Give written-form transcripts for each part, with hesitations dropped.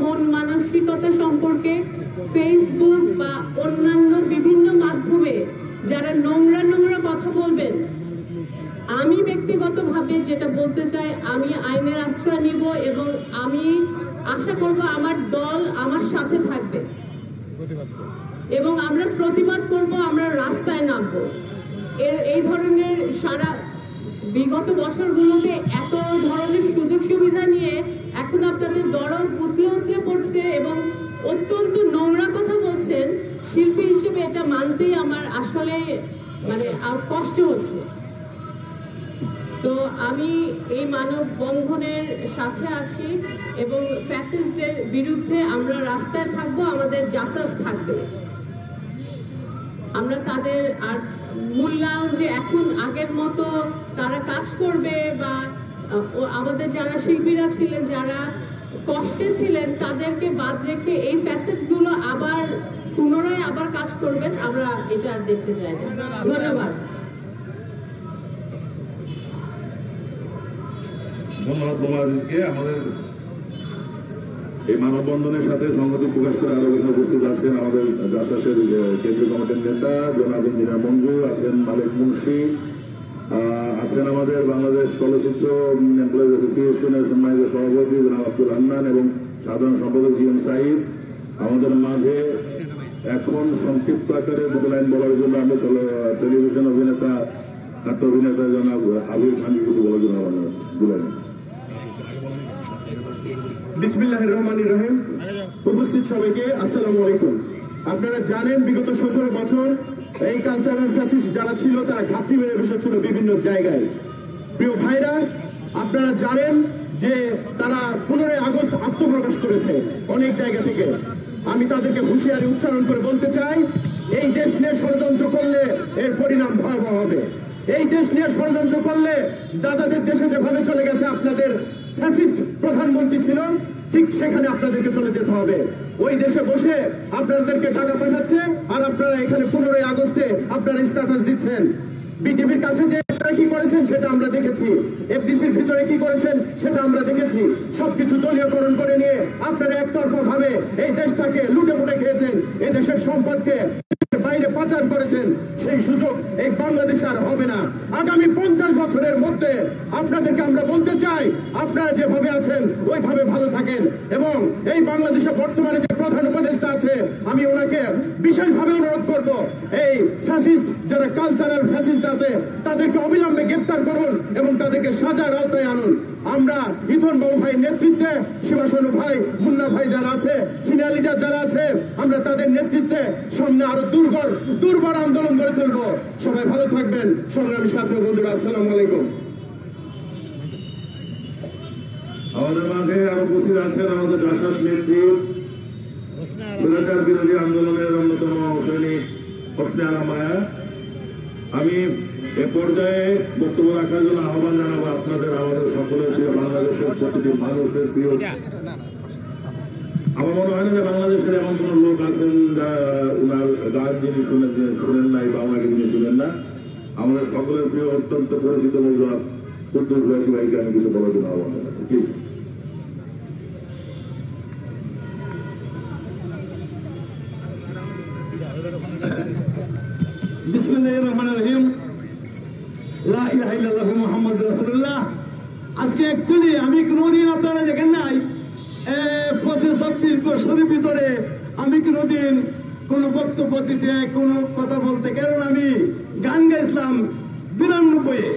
মন মানসিকতা সম্পর্কে ফেসবুক বা অন্যান্য বিভিন্ন মাধ্যমে যারা নোংরা নোংরা কথা বলবেন, আমি ব্যক্তিগতভাবে যেটা বলতে চাই, আমি আইনের আশ্রয় নিব এবং আমি আশা করব আমার দল আমার সাথে থাকবে এবং আমরা প্রতিবাদ করব, আমরা রাস্তায় নামবো। এই ধরনের সারা বিগত বছরগুলোতে এত ধরনের সুযোগ সুবিধা নিয়ে এখন আপনাদের দরদ উতলে উতলে পড়ছে এবং অত্যন্ত নোংরা কথা বলছেন। শিল্পী হিসেবে এটা মানতেই আমার আসলে কষ্ট হচ্ছে। তো আমি এই মানববন্ধনের সাথে আছি এবং ফ্যাসিস্টের বিরুদ্ধে আমরা রাস্তায় থাকবো, আমাদের জাসাস থাকবে। আমরা তাদের আর মূল্যায়ন যে এখন আগের মতো তারা কাজ করবে বা আমাদের যারা শিল্পীরা ছিলেন, যারা কষ্টে ছিলেন, তাদেরকে বাদ রেখে এই ফ্যাসেটগুলো আবার পুনরায় আবার কাজ করবেন, আমরা এটা আর দেখতে চাই না। ধন্যবাদ। ধন্যবাদ মোহাম্মদ আজিজকে। আমাদের এই মানববন্ধনের সাথে সংহতি প্রকাশ করে আরো এখানে উপস্থিত আছেন আমাদের জাসাসের কেন্দ্রীয় কমিটির নেতা জনাব ইঞ্জিনিয়ার মঞ্জু, আছেন মালিক মুন্সি, আছেন আমাদের বাংলাদেশ চলচ্চিত্র এমপ্লয়িজ অ্যাসোসিয়েশনের সম্মানিত সভাপতি জনাব আব্দুল হান্নান এবং সাধারণ সম্পাদক জিএম সাহিদ। আমাদের মাঝে এখন সংক্ষিপ্ত আকারে দুটো লাইন বলার জন্য আমি টেলিভিশন অভিনেতা, নাট্য অভিনেতা জনাব আবির খানকে কিছু বলার জন্য বলেন। বিসমিল্লাহির রহমানির রহিম। উপস্থিত সবাইকে আসসালামু আলাইকুম। আপনারা জানেন বিগত 17 বছর এই কালচারাল ফ্যাসিস্ট যারা ছিল তারা ঘাপটি মেরে বসেছিল বিভিন্ন জায়গায়। প্রিয় ভাইরা, আপনারা জানেন যে তারা 15 আগস্ট আত্মপ্রকাশ করেছে অনেক জায়গা থেকে। আমি তাদেরকে হুঁশিয়ারি উচ্চারণ করে বলতে চাই, এই দেশ নিয়ে ষড়যন্ত্র করলে এর পরিণাম ভয়াবহ হবে। এই দেশ নিয়ে ষড়যন্ত্র করলে দাদাদের দেশে যেভাবে চলে গেছে আপনাদের ফ্যাসিস্ট প্রধানমন্ত্রী ছিল, ঠিক সেখানে আপনাদেরকে চলে যেতে হবে। ওই দেশে বসে আপনাদেরকে টাকা পাঠাচ্ছে আর আপনারা এখানে 15 আগস্টে আপনারা স্ট্যাটাস দিচ্ছেন। বিজেপির কাছে যে কি করেছেন সেটা আমরা দেখেছি, এফডিসির ভিতরে কি করেছেন সেটা আমরা দেখেছি। সবকিছু দলীয়করণ করে নিয়ে আপনারা একতরফা ভাবে এই দেশটাকে লুটে পুটে খেয়েছেন, এই দেশের সম্পদকে বাইরে পাচার করেছেন। সেই সুযোগ এই বাংলাদেশ আর হবে না। আগামী 50 বছরের মধ্যে আপনাদেরকে আমরা বলতে চাই, আপনারা যেভাবে আছেন ওইভাবে ভালো থাকেন এবং এই বাংলাদেশে বর্তমানে যে প্রধান উপদেষ্টা আছে আমি ওনাকে বিশেষভাবে অনুরোধ করব, এই ফ্যাসিস্ট যারা কালচারাল ফ্যাসিস্ট আছে তাদেরকে অবিলম্বে গ্রেফতার করুন এবং তাদেরকে সাজার আওতায় আনুন। আমরা ইথন বাবু ভাই নেতৃত্বে, শিবাসনু ভাই, মুন্না ভাই যারা আছে, সিনিয়র লিডার যারা আছে, আমরা তাদের নেতৃত্বে সামনে আরো দুর্বার আন্দোলন গড়ে তুলব। সবাই ভালো থাকবেন সংগ্রামী ছাত্র বন্ধুরা। আসসালামু আলাইকুম। আমাদের মাঝে আরো উপস্থিত আছেন আমাদের জাসাস নেত্রী, স্বৈরাচার বিরোধী আন্দোলনের অন্যতম সৈনিক হোসনে আরা মায়া। আমি এ পর্যায়ে বক্তব্য রাখার জন্য আহ্বান জানাবো আপনাদের, আমাদের সকলের প্রিয় বাংলাদেশের প্রতিটি মানুষের প্রিয়। আমার মনে হয় না যে বাংলাদেশের এমন কোন লোক আছেন যা উনার গান যিনি শুনেন নাই বা ওনাকে যিনি শুনেন না। আমাদের সকলের প্রিয় অত্যন্ত পরিচিত মূল্য কুদ্দুস ভাইকে আমি কিছু বলার জন্য আহ্বান জানাচ্ছি, প্লিজ। বিসমিল্লাহির রহমানির রহিম। লা ইলাহা ইল্লাল্লাহু মুহাম্মাদুর রাসূলুল্লাহ। আজকে অ্যাকচুয়ালি আমি কোনোদিন আপনারা দেখেন নাই 25-26 বছরের ভিতরে আমি কোনোদিন কোন বক্তব্য দিতে, কোন কথা বলতে, কারণ আমি গান গাইছিলাম 92-এ।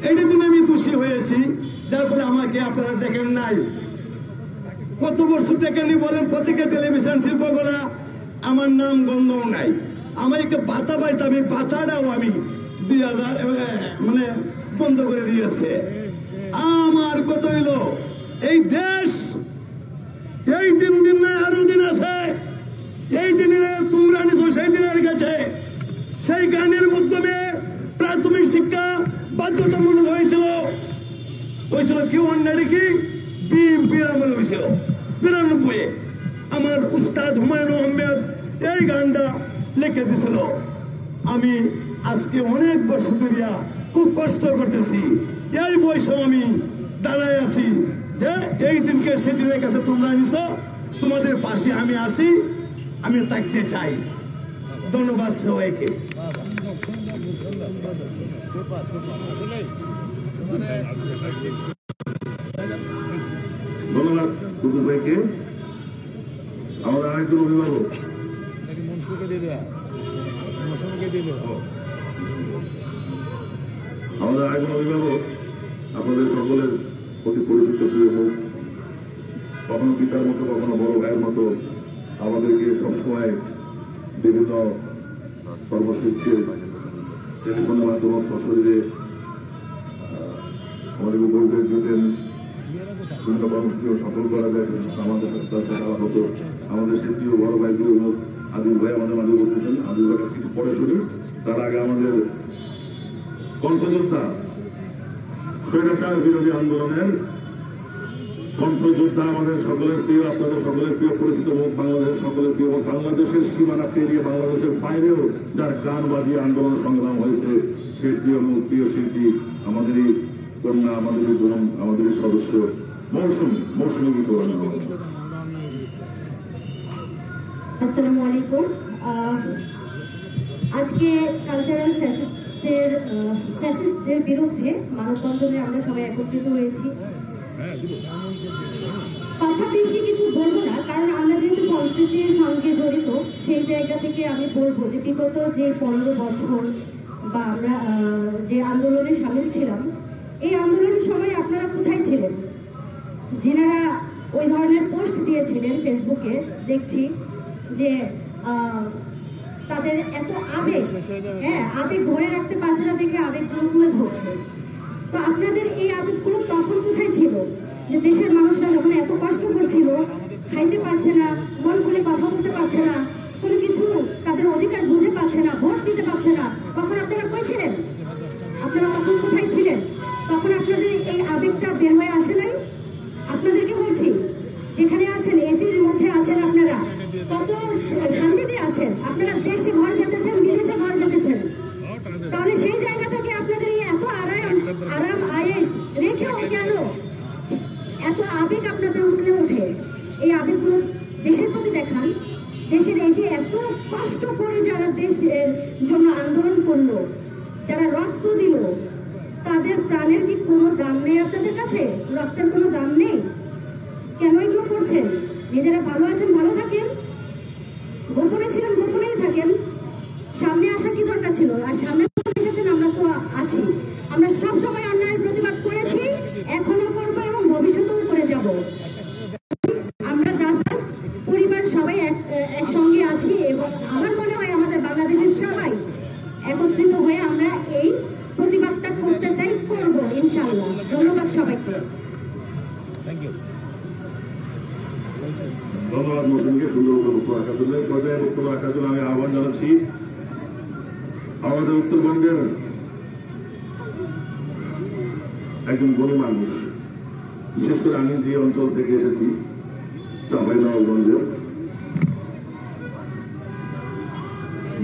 এইটা দিনে আমি দোষী হয়েছি, যার ফলে আমাকে আপনারা দেখেন নাই। কত বছর দেখেননি বলেন, প্রত্যেকের টেলিভিশন শিল্পকলা আমার নাম গন্ধও নাই। আমার একটা ভাতা পাইতাম, এই ভাতাটাও আমি 2000 বন্ধ করে দিয়েছে। আমার কত হইল এই দেশ, এই দিন না আরো দিন আছে, এই দিনের তোমরা নিত সেই দিনের গেছে। সেই গানের মাধ্যমে প্রাথমিক শিক্ষা বাধ্যতামূলক হয়েছিল কি অন্যায় কি বিএনপির আমল হয়েছিল 92-এ। আমার উস্তাদ হুমায়ুন আহমেদ এই গানটা লিখে দিছিল। আমি আজকে অনেক বছর ধরিয়া খুব কষ্ট করতেছি, এই বয়সেও আমি দাঁড়ায় আছি যে এই দিনকে সেদিনের কাছে তোমরা নিছ, তোমাদের পাশে আমি আছি, আমি থাকতে চাই। ধন্যবাদ সবাইকে। ধন্যবাদ কুদ্দুস ভাইকে। আমাদের আরেকজন অভিভাবক আপনাদের সকলের প্রতি পরিচিত প্রিয় মুখ, কখনো পিতার মতো কখনো বড় ভাইয়ের মতো আমাদেরকে সবসময় বিভিন্ন কর্মসূচিতে টেলিফোনের মাধ্যমে সশরীরে আমাদের উপস্থিত দিতেন। বিভিন্ন কর্মসূচিও সফল করা যায় আমাদের সাথে করা হতো। আমাদের সেই প্রিয় বড় ভাই প্রিয় মুখ আদিল ভাই আমাদের মাঝে বসেছেন। আদিল ভাইয়ের কিছু পরে শুনি। তার আগে আমাদের কণ্ঠযোদ্ধা, স্বৈরাচার বিরোধী আন্দোলনের কণ্ঠযোদ্ধা, আমাদের সকলের প্রিয়, আপনাদের সকলের প্রিয় পরিচিত মুখ, বাংলাদেশের সকলের প্রিয় মুখ, বাংলাদেশের সীমানা পেরিয়ে বাংলাদেশের বাইরেও যার গান বাজিয়ে আন্দোলন সংগ্রাম হয়েছে, সেই প্রিয় মুখ, প্রিয় শিল্পী, আমাদেরই কন্যা, আমাদেরই বোন, আমাদেরই সদস্য মৌসুমী কিছু বলেন। আসসালামু আলাইকুম। আজকে কালচারাল ফ্যাসিস্টদের বিরুদ্ধে মানববন্ধনে আমরা সবাই একত্রিত হয়েছি। কথা বেশি কিছু বলবো না, কারণ আমরা যেহেতু সংস্কৃতির সঙ্গে জড়িত, সেই জায়গা থেকে আমি বলবো যে বিগত যে 15 বছর বা আমরা যে আন্দোলনে সামিল ছিলাম, এই আন্দোলনের সময় আপনারা কোথায় ছিলেন? যিনারা ওই ধরনের পোস্ট দিয়েছিলেন ফেসবুকে, দেখছি যে তাদের এত আবেগ, আবেগ ধরে রাখতে পারছে না দেখে আবেগগুলো তুলে ধরছে। তো আপনাদের এই আবেগগুলো তখন কোথায় ছিল? যে দেশের মানুষরা যখন এত কষ্ট করছিল, খাইতে পারছে না, মন খুলে কথা বলতে পারছে না, কোনো কিছু তাদের অধিকার বুঝে পাচ্ছে না, ভোট দিতে পারছে না, তখন আপনারা কই ছিলেন? আপনারা তখন কোথায় ছিলেন? তখন আপনাদের এই আবেগটা বের হয়ে আসে নাই? আপনাদেরকে বলছি, যেখানে আছেন এসির মধ্যে আছেন, আপনারা কত শান্তিতে আছেন, আপনারা দেশে ঘর পেতেছেন, বিদেশে ঘর পেতেছেন, তাহলে সেই জায়গা থেকে আপনাদের এই এত আরাম আয়েশ রেখেও কেন এত আবেগ আপনাদের উঠলে ওঠে? এই আবেগগুলো দেশের প্রতি দেখান। দেশের এই যে এত কষ্ট করে যারা দেশের জন্য আন্দোলন করলো, যারা রক্ত দিল, তাদের প্রাণের কি কোনো দাম নেই আপনাদের কাছে? রক্তের কোনো দাম নেই? কেন এগুলো করছেন? নিজেরা ভালো আছেন, ভালো থাকেন, গোপনে ছিলেন, গোপনেই থাকেন। সামনে আসা কি দরকার ছিল? আর সামনে এসেছেন, আমরা তো আছি। আমরা সব সময় অন্যায়ের প্রতিবাদ করেছি, এখনো করব এবং ভবিষ্যতেও করে যাব। আমরা জাসাস পরিবার সবাই একসঙ্গে আছি এবং আমার মনে হয় আমাদের বাংলাদেশের সবাই একত্রিত হয়ে আমরা এই প্রতিবাদটা করতে চাই, করব ইনশাআল্লাহ। ধন্যবাদ সবাইকে। ধন্যবাদ মৌসুমীকে সুন্দর বক্তব্য রাখার জন্য। পর্যায়ে বক্তব্য রাখার জন্য আমি আহ্বান জানাচ্ছি আমাদের উত্তরবঙ্গের একজন গণী মানুষ, বিশেষ করে আমি যে অঞ্চল থেকে এসেছি, চাঁপাইনবাবগঞ্জে,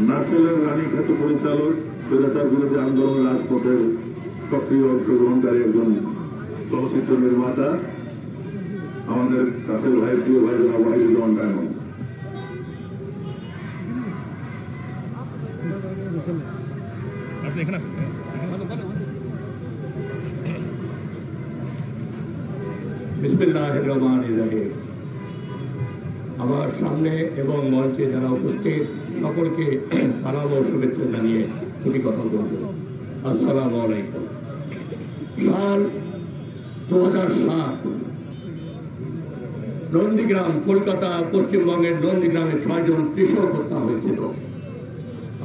নাচলের রানীখ্যাত পরিচালক, স্বৈরাচার বিরোধী আন্দোলন রাজপথের সক্রিয় অংশগ্রহণকারী একজন চলচ্চিত্র নির্মাতা, আমাদের কাছের ভাই, প্রিয় ভাই জনাব ওয়াহিদুজ্জামান ডায়মন্ড। বিসমিল্লাহির রহমানির রহিম। আমার সামনে এবং মঞ্চে যারা উপস্থিত সকলকে সালাম ও শুভেচ্ছা জানিয়ে দুটি কথা বলব। আসসালামু আলাইকুম। সাল 2007, নন্দীগ্রাম, কলকাতা, পশ্চিমবঙ্গের নন্দীগ্রামে 6 জন কৃষক হত্যা হয়েছিল।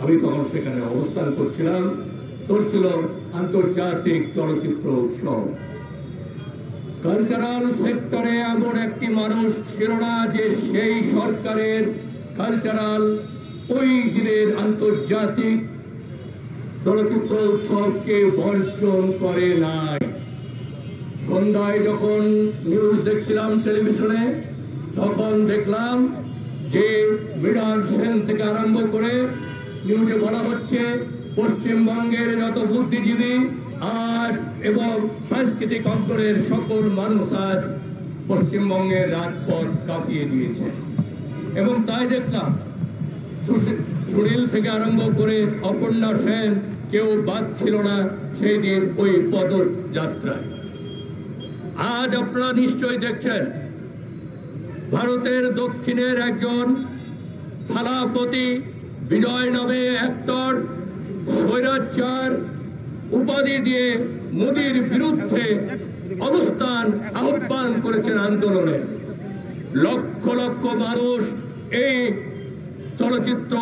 আমি তখন সেখানে অবস্থান করছিলাম। চলছিল আন্তর্জাতিক চলচ্চিত্র উৎসব। কালচারাল সেক্টরে এমন একটি মানুষ ছিল না যে সেই সরকারের কালচারাল ওই দিনের আন্তর্জাতিক চলচ্চিত্র উৎসবকে বর্জন করে নাই। সন্ধ্যায় যখন নিউজ দেখছিলাম টেলিভিশনে, তখন দেখলাম যে মৃণাল সেন থেকে আরম্ভ করে নিউজে বলা হচ্ছে পশ্চিমবঙ্গের যত বুদ্ধিজীবী আজ এবং সাংস্কৃতিক অঙ্গনের সকল মানুষ আজ পশ্চিমবঙ্গের রাজপথ কাঁপিয়ে দিয়েছে। এবং তাই দেখলাম সুনীল থেকে আরম্ভ করে অপর্ণা সেন কেউ বাদ ছিল না সেই দিন ওই পদযাত্রায়। আজ আপনারা নিশ্চয়ই দেখছেন ভারতের দক্ষিণের একজন থালাপতি বিজয় নামে অ্যাক্টর স্বৈরাচার উপাধি দিয়ে মোদির বিরুদ্ধে অবস্থান আহ্বান করেছেন আন্দোলনের। লক্ষ লক্ষ মানুষ এই চলচ্চিত্র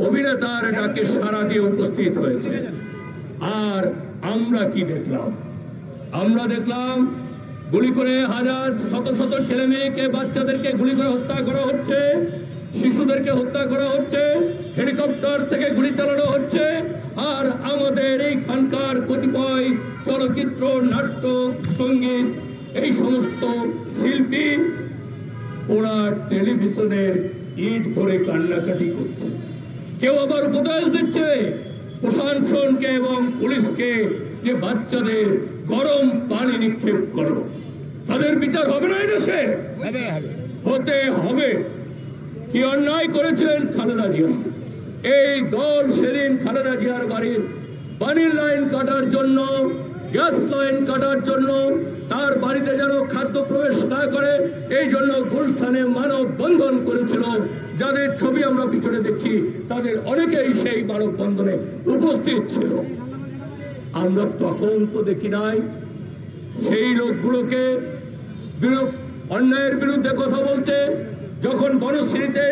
অভিনেতার ডাকে সাড়া দিয়ে উপস্থিত হয়েছে। আর আমরা কি দেখলাম? আমরা দেখলাম গুলি করে হাজার শত শত ছেলে মেয়েকে বাচ্চাদেরকে গুলি করে হত্যা করা হচ্ছে, শিশুদেরকে হত্যা করা হচ্ছে, হেলিকপ্টার থেকে গুলি চালানো হচ্ছে। আর আমাদের এইখানকার কতিপয় চলচ্চিত্র, নাট্য, সঙ্গীত এই সমস্ত শিল্পী ওরা টেলিভিশনের ইট ধরে কান্নাকাটি করছে। কেউ আবার উপদেশ দিচ্ছে প্রশাসনকে এবং পুলিশকে যে বাচ্চাদের গরম পানি নিক্ষেপ করো। তাদের বিচার হবে না এদেশে? হতে হবে। কি অন্যায় করেছিলেন খালেদা জিয়া? এই দল সেদিন খালেদা জিয়ার বাড়ির পানির লাইন কাটার জন্য, গ্যাস লাইন কাটার জন্য, তার বাড়িতে যেন খাদ্য প্রবেশ না করে এই জন্য গুলশানে মানববন্ধন করেছিল। যাদের ছবি আমরা পিছনে দেখছি তাদের অনেকেই সেই মানববন্ধনে উপস্থিত ছিল। আমরা তখন তো দেখি নাই সেই লোকগুলোকে অন্যায়ের বিরুদ্ধে কথা বলতে। যখন বনশ্রীতে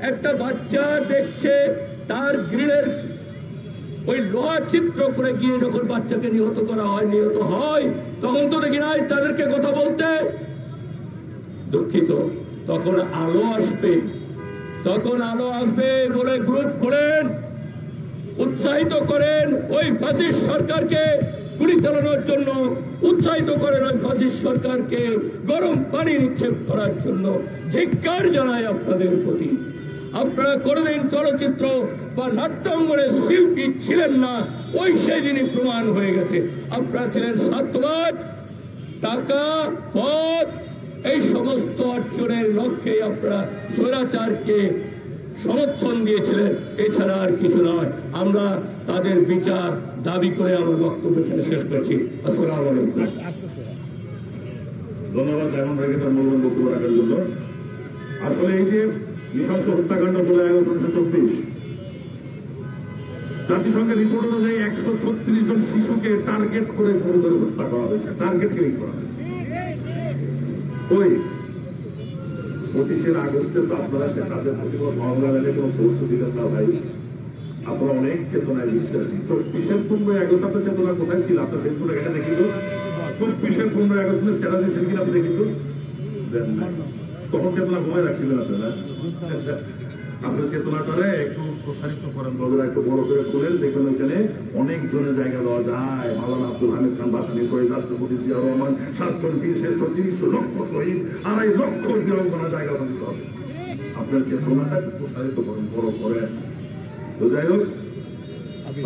একটা বাচ্চা দেখছে তার গ্রিলের ওই লোহা চিত্র করে গিয়ে যখন বাচ্চাকে নিহত করা হয়, নিহত হয়, তখন তো দেখি নাই তাদেরকে কথা বলতে। দুঃখিত, তখন আলো আসবে, তখন আলো আসবে বলে গ্রুপ করেন, উৎসাহিত করেন ওই ফ্যাসিস্ট সরকারকে গুলি চালানোর জন্য, উৎসাহিত করেন ওই ফ্যাসিস্ট সরকারকে গরম পানি নিক্ষেপ করার জন্য। ধিক্কার জানাই আপনাদের প্রতি। আপনারা কোনদিন চলচ্চিত্র বা নাট্যাঙ্গনের শিল্পী ছিলেন না, ওই সেদিনই প্রমাণ হয়ে গেছে। আপনারা ছিলেন স্বার্থবাদ, টাকা, পদ, এই সমস্ত অর্জনের লক্ষ্যে আপনারা স্বৈরাচারকে সমর্থন দিয়েছিলেন, এছাড়া আর কিছু নয়। আমরা তাদের বিচার দাবি করে আমার বক্তব্য এখানে শেষ করছি। আসসালামু আলাইকুম। ধন্যবাদ ডায়মন্ড ভাইকে তার মূল্যবান বক্তব্য রাখার জন্য। আসলে এই যে নৃশংস হত্যাকাণ্ড জুলাই 1924, জাতিসংঘের রিপোর্ট অনুযায়ী 136 জন শিশুকে টার্গেট করে গুরুতর হত্যা করা হয়েছে। টার্গেট কিলিং করা হয়েছে। ওই 25 আগস্টে তো আপনারা সে তাদের প্রতি সংগ্রামে কোনো প্রস্তুতি দেন না ভাই। আপনারা অনেক চেতনায় বিশ্বাসী। 24 আগস্ট আপনার চেতনা কোথায় ছিল? আপনার ফেসবুকে এটা দেখি তো 24 আগস্ট স্ট্যাটাস দিয়েছেন কিনা আপনি দেখি তো? দেন না। তখন চেতনা ঘুমায় রাখছিলেন আপনারা। আপনার চেতনাটারে একটু প্রসারিত করেন, বদলা একটু বড় করে তোলেন। দেখবেন ওইখানে অনেক জনের জায়গা দেওয়া যায়। মাওলানা আব্দুল হামিদ খান বাসানি, শহীদ রাষ্ট্রপতি জিয়া রহমান, 7 জন বীর শ্রেষ্ঠ, 30 লক্ষ শহীদ, 2.5 লক্ষ বীরাঙ্গনা জায়গা দিতে হবে। আপনার চেতনাটা একটু প্রসারিত করেন, বড় করেন। তো যাই হোক,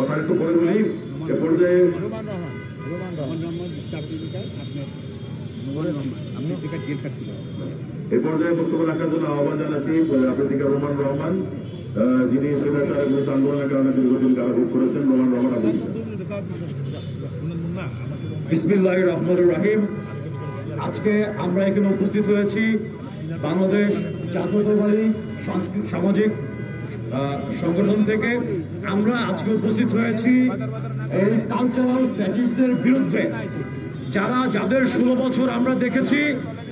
কথা একটু বলে বলি। এ পর্যায়ে বক্তব্য রাখার জন্য আহ্বান জানাচ্ছি আফ্রিকা রোমান রহমান, যিনি স্বৈরাচারের বিরুদ্ধে আন্দোলনের কারণে দীর্ঘদিন কারাভোগ করেছেন। Roman Rahman Africa. বিসমিল্লাহির রহমানির রহিম। আজকে আমরা এখানে উপস্থিত হয়েছি বাংলাদেশ জাতীয়তাবাদী সামাজিক সংগঠন থেকে। আমরা আজকে উপস্থিত হয়েছি এই কালচারাল ফ্যাসিস্টদের বিরুদ্ধে, যাদের 16 বছর আমরা দেখেছি।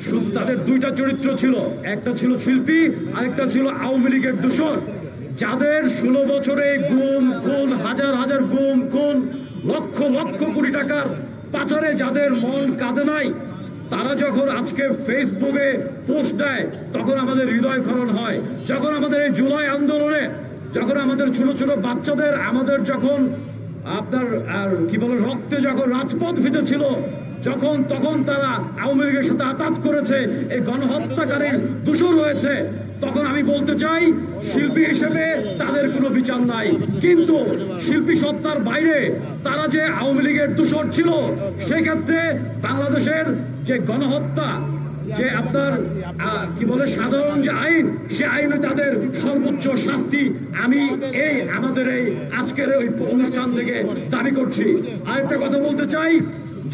শুধু তাদের 2টা চরিত্র ছিল, একটা ছিল শিল্পী, আরেকটা ছিল আওয়ামী লীগের দূষণ। যাদের 16 বছরে গুম খুন, হাজার হাজার গুম খুন, লক্ষ লক্ষ কোটি টাকার পাচারে যাদের মন কাঁদে নাই, তারা যখন আজকে ফেসবুকে পোস্ট দেয় তখন আমাদের হৃদয় খনন হয়। যখন আমাদের এই জুলাই আন্দোলনে, যখন আমাদের ছোট ছোট বাচ্চাদের, আমাদের যখন আপনার কি বলে রক্তে যখন রাজপথ ভিজেছিল, তখন তারা আওয়ামী লীগের সাথে আতাত করেছে, এই গণহত্যাকারীর দূষণ হয়েছে, তখন আমি বলতে চাই শিল্পী হিসেবে তাদের কোনো বিচার নাই। কিন্তু শিল্পী সত্তার বাইরে তারা যে আওয়ামী লীগের দূষণ ছিল, সেক্ষেত্রে বাংলাদেশের যে গণহত্যা, যে আপনার কি বলে সাধারণ যে আইন, সে আইনে তাদের সর্বোচ্চ শাস্তি আমি আমাদের এই আজকের ওই অনুষ্ঠান থেকে দাবি করছি। আরেকটা কথা বলতে চাই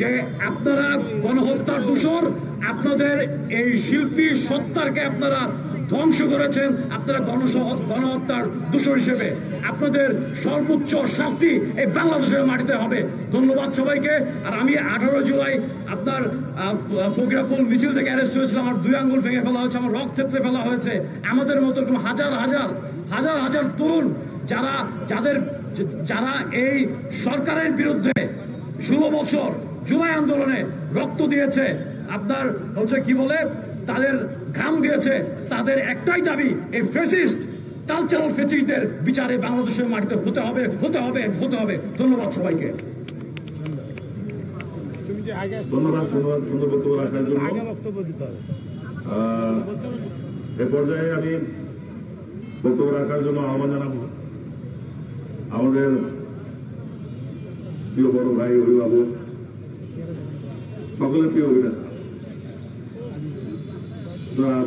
যে আপনারা গণহত্যার দোষর, আপনাদের এই শিল্পী সত্তারকে আপনারা ধ্বংস করেছেন, আপনারা গণহত্যার দোষর হিসেবে আপনাদের সর্বোচ্চ শাস্তি এই বাংলাদেশের মাটিতে হবে। ধন্যবাদ সবাইকে। আর আমি 18 জুলাই আপনার ফকিরাপুল মিছিল থেকে অ্যারেস্ট হয়েছিলাম, আমার 2 আঙ্গুল ভেঙে ফেলা হয়েছে, আমার রক্ত থেতলে ফেলা হয়েছে। আমাদের মতো হাজার হাজার তরুণ যারা এই সরকারের বিরুদ্ধে 16 বছর জুলাই আন্দোলনে রক্ত দিয়েছে, আপনার হচ্ছে কি বলে তাদের ঘাম দিয়েছে, তাদের একটাই দাবি এই ফ্যাসিস্ট কালচারাল ফ্যাসিস্টদের বিচারে বাংলাদেশের মাটিতে হতে হবে। ধন্যবাদ সবাইকে। ধন্যবাদ সুন্দর বক্তব্য রাখার জন্য। এ পর্যায়ে আমি বক্তব্য রাখার জন্য আহ্বান জানাবো আমাদের প্রিয় বড় ভাই অভিভাবক, সকলের প্রিয় অভিনেতা জনাব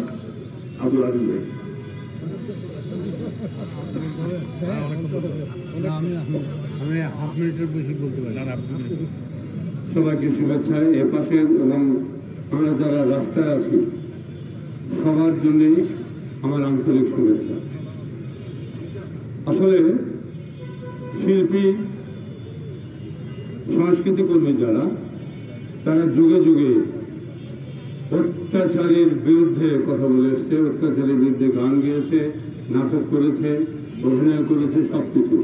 আব্দুল আজিজ ভাই। আমি হাফ মিনিটের বেশি বলতে পারি। সবাইকে শুভেচ্ছা। এ পাশে এবং আমরা যারা রাস্তায় আছি সবার জন্যই আমার আন্তরিক শুভেচ্ছা। আসলে শিল্পী সংস্কৃতি কর্মী যারা, তারা যুগে যুগে অত্যাচারের বিরুদ্ধে কথা বলে এসছে, অত্যাচারের বিরুদ্ধে গান গেয়েছে, নাটক করেছে, অভিনয় করেছে, সবকিছু।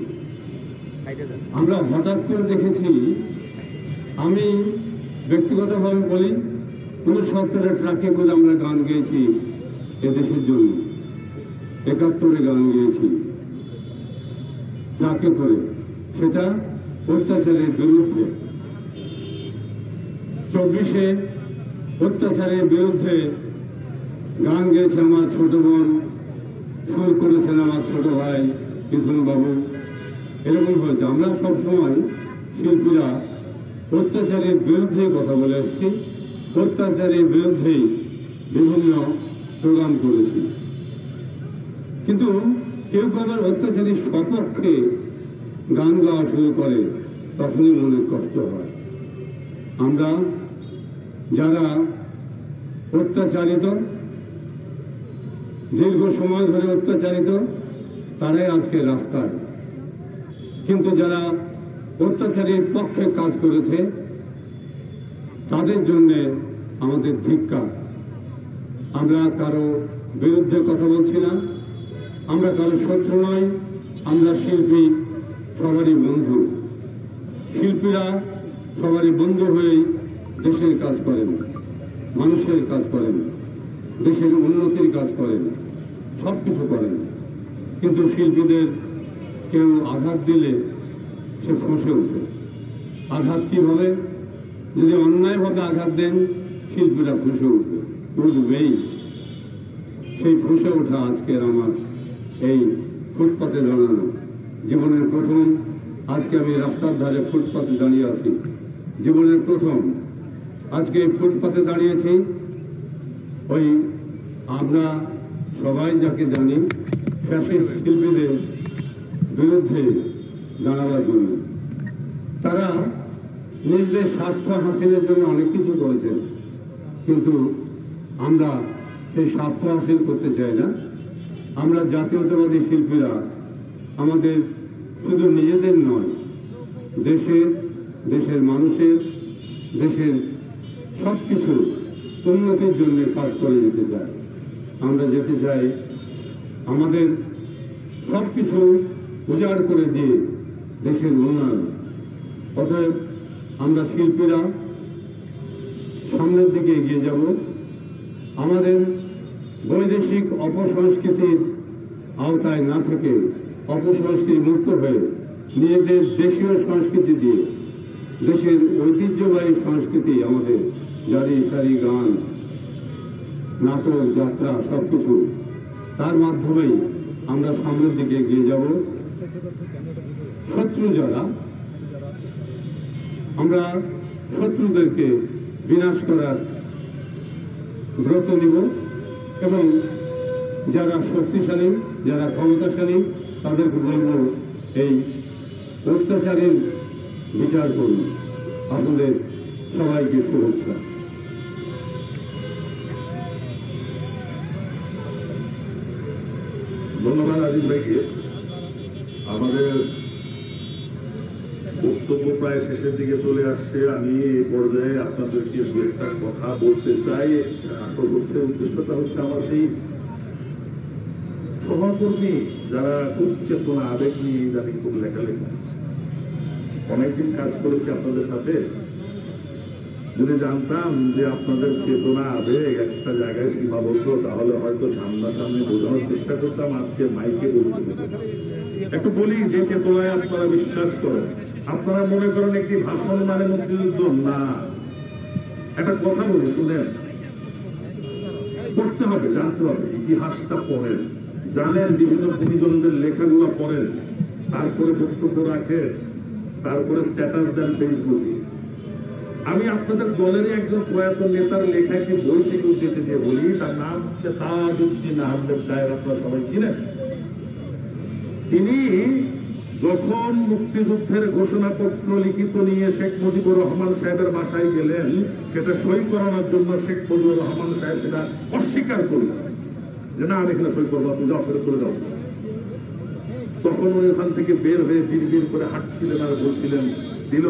আমরা হঠাৎ করে দেখেছি, আমি ব্যক্তিগতভাবে বলি, 69-এ ট্রাকে করে আমরা গান গেয়েছি এদেশের জন্য, 71-এ গান গেয়েছি ট্রাকে করে, সেটা অত্যাচারের বিরুদ্ধে। 24-এ অত্যাচারের বিরুদ্ধে গান গেয়েছে আমার ছোট বোন, সুর করেছেন আমার ছোট ভাই মিথুন বাবু। এরকম হয়েছে। আমরা সবসময় শিল্পীরা অত্যাচারের বিরুদ্ধে কথা বলে এসেছি, অত্যাচারের বিরুদ্ধেই বিভিন্ন প্রোগ্রাম করেছি। কিন্তু কেউ আবার অত্যাচারের সপক্ষে গান গাওয়া শুরু করে, তখনই মনে কষ্ট হয়। আমরা যারা অত্যাচারিত, দীর্ঘ সময় ধরে অত্যাচারিত, তারাই আজকে রাস্তায়। কিন্তু যারা অত্যাচারের পক্ষে কাজ করেছে, তাদের জন্য আমাদের ধিক্কার। আমরা কারো বিরুদ্ধে কথা বলছি না, আমরা কারো শত্রু নই, আমরা শিল্পী সবারই বন্ধু। শিল্পীরা সবারই বন্ধু হয়েই দেশের কাজ করেন, মানুষের কাজ করেন, দেশের উন্নতির কাজ করেন, সবকিছু করেন। কিন্তু শিল্পীদের কেউ আঘাত দিলে সে ফুঁসে ওঠে। আঘাত কিভাবে? যদি অন্যায়ভাবে আঘাত দেন, শিল্পীরা ফুঁসে উঠবেই। সেই ফুঁসে ওঠা আজকের আমার এই ফুটপাতে দাঁড়ানো। জীবনের প্রথম আজকে আমি রাস্তার ধারে ফুটপাতে দাঁড়িয়ে আছি। জীবনের প্রথম আজকে এই ফুটপাতে দাঁড়িয়েছি। ওই আমরা সবাই যাকে জানি, ফ্যাসিস্ট শিল্পীদের বিরুদ্ধে দাঁড়াবার জন্য। তারা নিজেদের স্বার্থ হাসিলের জন্য অনেক কিছু করেছেন, কিন্তু আমরা সেই স্বার্থ হাসিল করতে চাই না। আমরা জাতীয়তাবাদী শিল্পীরা আমাদের শুধু নিজেদের নয়, দেশের মানুষের, দেশের সবকিছু উন্নতির জন্য কাজ করে যেতে চাই। আমরা যেতে চাই আমাদের সবকিছু উজাড় করে দিয়ে দেশের উন্নয়ন। অতএব আমরা শিল্পীরা সামনের দিকে এগিয়ে যাব। আমাদের বৈদেশিক অপসংস্কৃতির আওতায় না থেকে অপসংস্কৃতি মুক্ত হয়ে নিজেদের দেশীয় সংস্কৃতি দিয়ে, দেশের ঐতিহ্যবাহী সংস্কৃতি, আমাদের জারি সারি গান, নাটক, যাত্রা, সবকিছু, তার মাধ্যমেই আমরা সামনের দিকে এগিয়ে যাব। শত্রু যারা, আমরা শত্রুদেরকে বিনাশ করার ব্রত নিব এবং যারা শক্তিশালী, যারা ক্ষমতাশালী, তাদেরকে বলব এই অত্যাচারের বিচার করুন। আপনাদের সবাইকে শুভেচ্ছা। ধন্যবাদ আজিজ ভাইকে। আমাদের বক্তব্য প্রায় শেষের দিকে চলে আসছে। আমি এই পর্যায়ে আপনাদেরকে দু একটা কথা বলতে চাই। আসল হচ্ছে উদ্দেশ্যটা হচ্ছে আমার সেই সহকর্মী যারা খুব চেতনা আবেগ নিয়ে জানি খুব লেখালেখি অনেকদিন কাজ করেছি আপনাদের সাথে। যদি জানতাম যে আপনাদের চেতনা আবেগ একটা জায়গায় সীমাবদ্ধ, তাহলে হয়তো সামনাসামনি বোঝানোর চেষ্টা করতাম। আজকে মাইকে বলতে একটু বলি যে চেতনায় আপনারা বিশ্বাস করেন। আপনারা মনে করেন একটি ভাষণ মানে মুক্তিযুদ্ধ না। একটা কথা বলি, শুনেন, পড়তে হবে, জানতে হবে, ইতিহাসটা পড়েন, জানেন, বিভিন্ন গুণীজনদের লেখাগুলো পড়েন, তারপরে বক্তব্য রাখেন, তারপরে স্ট্যাটাস দেন ফেসবুকে। আমি আপনাদের দলেরই একজন প্রয়াত নেতার লেখাকে বই থেকে উঠতে দিয়ে বলি, তার নাম হচ্ছে তাজউদ্দিন আহমেদ সাহেব, আপনারা সবাই চিনেন। তিনি যখন মুক্তিযুদ্ধের ঘোষণাপত্র লিখিত নিয়ে শেখ মুজিবুর রহমান সাহেবের বাসায় গেলেন, সেটা সই করানোর জন্য শেখ মুজিবুর রহমান সাহেব সেটা অস্বীকার করলেন যে না, আমি এখানে সই করবো, আপনি যাও, ফেরত চলে যাও। তখন উনি ওখান থেকে বের হয়ে বিড় করে হাঁটছিলেন আর বলছিলেন, দিল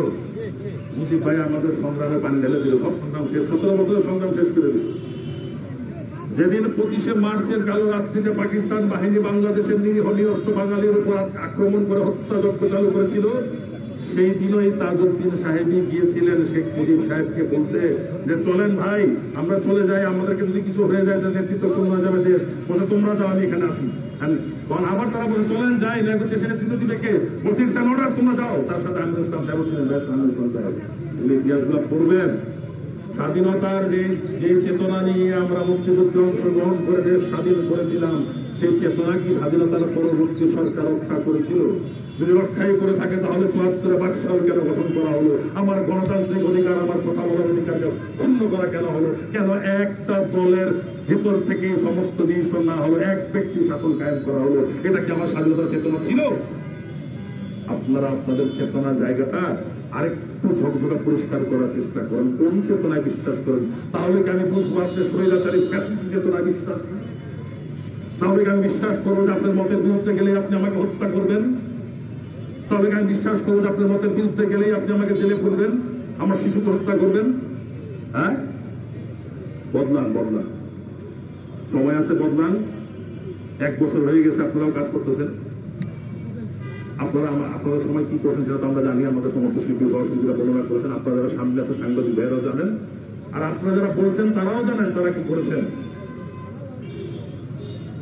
মুজিব ভাই আমাদের সংগ্রামে পানি ঢেলে দিল, সব সংগ্রাম শেষ, 17 বছরের সংগ্রাম শেষ করে দিল। যেদিন 25শে মার্চের কালো রাত্রিতে পাকিস্তান বাহিনী বাংলাদেশের নিরীহ নিরস্ত্র বাঙালির উপর আক্রমণ করে হত্যাযজ্ঞ চালু করেছিল, সেই দিনই তাজউদ্দিন সাহেবই গিয়েছিলেন শেখ মুজিব সাহেবকে বলতে যে চলেন ভাই আমরা চলে যাই, আমাদেরকে যদি কিছু হয়ে যায় নেতৃত্ব শূন্য হয়ে যাবে দেশ। বলছে তোমরা যাও, আমি এখানে আসি। আবার তারা বলছে চলেন যাই, দেশের নেতৃত্ব দিবে কে? বলছে অর্ডার, তোমরা যাও। তার সাথে আহমেদ ইসলাম সাহেব ছিলেন, ইতিহাসগুলো পড়বেন। স্বাধীনতার যে চেতনা নিয়ে আমরা মুক্তিযুদ্ধে অংশগ্রহণ করে দেশ স্বাধীন করেছিলাম, সেই চেতনা কি স্বাধীনতার পরবর্তী সরকার রক্ষা করেছিল? যদি রক্ষাই করে থাকে তাহলে 74-এ বাকশাল কেন গঠন করা হলো? আমার গণতান্ত্রিক অধিকার, আমার কথা বলার অধিকারকে ক্ষুণ্ণ করা কেন হলো? কেন একটা দলের ভিতর থেকে সমস্ত ডিসিশন না হলো, এক ব্যক্তি শাসন কায়েম করা হলো? এটা কি আমার স্বাধীনতার চেতনা ছিল? আপনারা আপনাদের চেতনার জায়গাটা আরেকটু ঝকঝকা পরিষ্কার করার চেষ্টা করেন। কোন চেতনায় বিশ্বাস করেন? তাহলে কি আমি বুঝবো আপনি স্বৈরাচারী ফ্যাসিস্ট চেতনায় বিশ্বাস করেন? তাহলে কি আমি বিশ্বাস করবো যে আপনার মতের বিরুদ্ধে গেলেই আপনি আমাকে হত্যা করবেন? তাহলে কি আমি বিশ্বাস করবো যে আপনার মতের বিরুদ্ধে গেলেই আপনি আমাকে জেলে পড়বেন, আমার শিশুকে হত্যা করবেন? হ্যাঁ, বদলান, বদলান, সময় আছে, বদলান। 1 বছর হয়ে গেছে, আপনারাও কাজ করতেছেন। আপনাদের সময় কি করছেন সেটা তো আমরা জানি, আমাদের সমস্ত শিল্পী সহশিল্পীরা বর্ণনা করেছেন, আপনারা যারা সামনে আছে সাংবাদিক ভাইয়েরাও জানেন, আর আপনারা যারা বলছেন তারাও জানেন তারা কি করেছেন।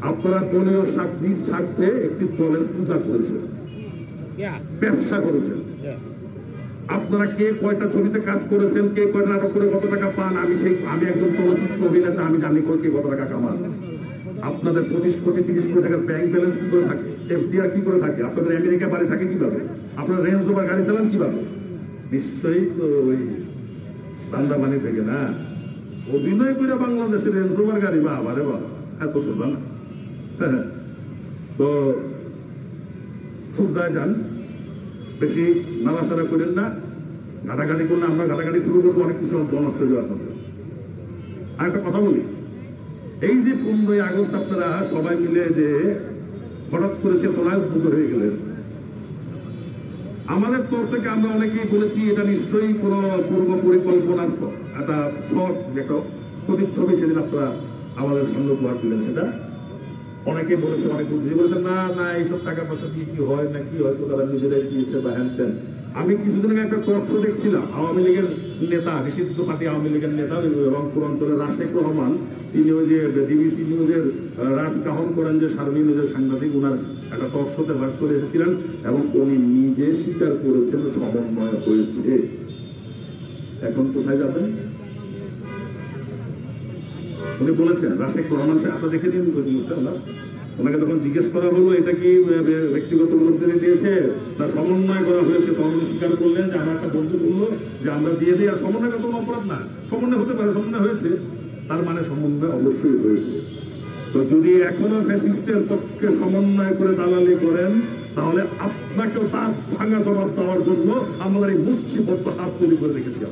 আপনারা দলীয় নিজ স্বার্থে একটি দলের পূজা করেছেন, ব্যবসা করেছেন। আপনারা কে কয়টা ছবিতে কাজ করেছেন, কে কয়টা নাটক করে কত টাকা পান, আমি একজন চলচ্চিত্র অভিনেতা, আমি জানি কে কত টাকা কামান। আপনাদের 25 কোটি 30 কোটি টাকার ব্যাংক ব্যালেন্স কি করে থাকে, এফডিআর কি করে থাকে, আপনাদের আমেরিকা বাড়ি থাকে কিভাবে, আপনারা রেঞ্জ রোভার গাড়ি চালান কিভাবে? নিশ্চয়ই তো ওই বান্দাবানি থেকে না, অভিনয় করে বাংলাদেশের রেঞ্জ রোভার গাড়ি। বা আবারে বাবা, এত সোজা না। তো সুবিধায় যান, বেশি নাড়াচাড়া করেন না। ঘাটাঘাটি করলে আমরা ঘাটাঘাটি শুরু করবো, অনেক কিছু নষ্ট হয়ে যাবে আপনাদের। আর একটা কথা বলি, এই যে 15ই আগস্ট আপনারা সবাই মিলে যে হঠাৎ করে চেতনায় উদ্বুদ্ধ হয়ে গেলেন, আমাদের তরফ থেকে আমরা অনেকেই বলেছি এটা নিশ্চয়ই কোন পূর্ব পরিকল্পনার একটা ছক, একটা প্রতিচ্ছবি সেদিন আপনারা আমাদের সঙ্গে উপহার দিলেন। সেটা অনেকে বলেছে, অনেক বুদ্ধি বলেছেন না না এইসব টাকা পয়সা দিয়ে কি হয় না কি হয়তো তারা নিজেরাই দিয়েছে বা হ্যান ত্যান। আমি কিছুদিন আগে একটা টক শো দেখছিলাম, আওয়ামী লীগের নেতা, নিষিদ্ধ পার্টি আওয়ামী লীগের নেতা রংপুর অঞ্চলের রাশেক রহমান, তিনি ওই যে ডিবিসি নিউজের রাজকাহন করেন যে সার্বি নিউজের সাংবাদিক, ওনার একটা টক শোতে চলে এসেছিলেন এবং উনি নিজে স্বীকার করেছেন সমন্বয় হয়েছে। এখন কোথায় যাবেন? উনি বলেছেন রাশেক রহমান সাহেব, আপনারা দেখে দিন নিউজটা না, ওনাকে তখন জিজ্ঞেস করা হলো এটা কি ব্যক্তিগত উপলব্ধি দিয়েছে না সমন্বয় করা হয়েছে, তখন উনি স্বীকার করলেন যে আমার একটা বন্ধু বললো যে আমরা দিয়ে দিই। আর সমন্বয় কোনো অপরাধ না, সমন্বয় হতে পারে, সমন্বয় হয়েছে। তার মানে সমন্বয় অবশ্যই হয়েছে। তো যদি এখনো ফ্যাসিস্টের পক্ষে সমন্বয় করে দালালি করেন, তাহলে আপনাকেও তার ভাঙা জবাব দেওয়ার জন্য আমাদের এই মুষ্টিবদ্ধ হাত তৈরি করে রেখেছি।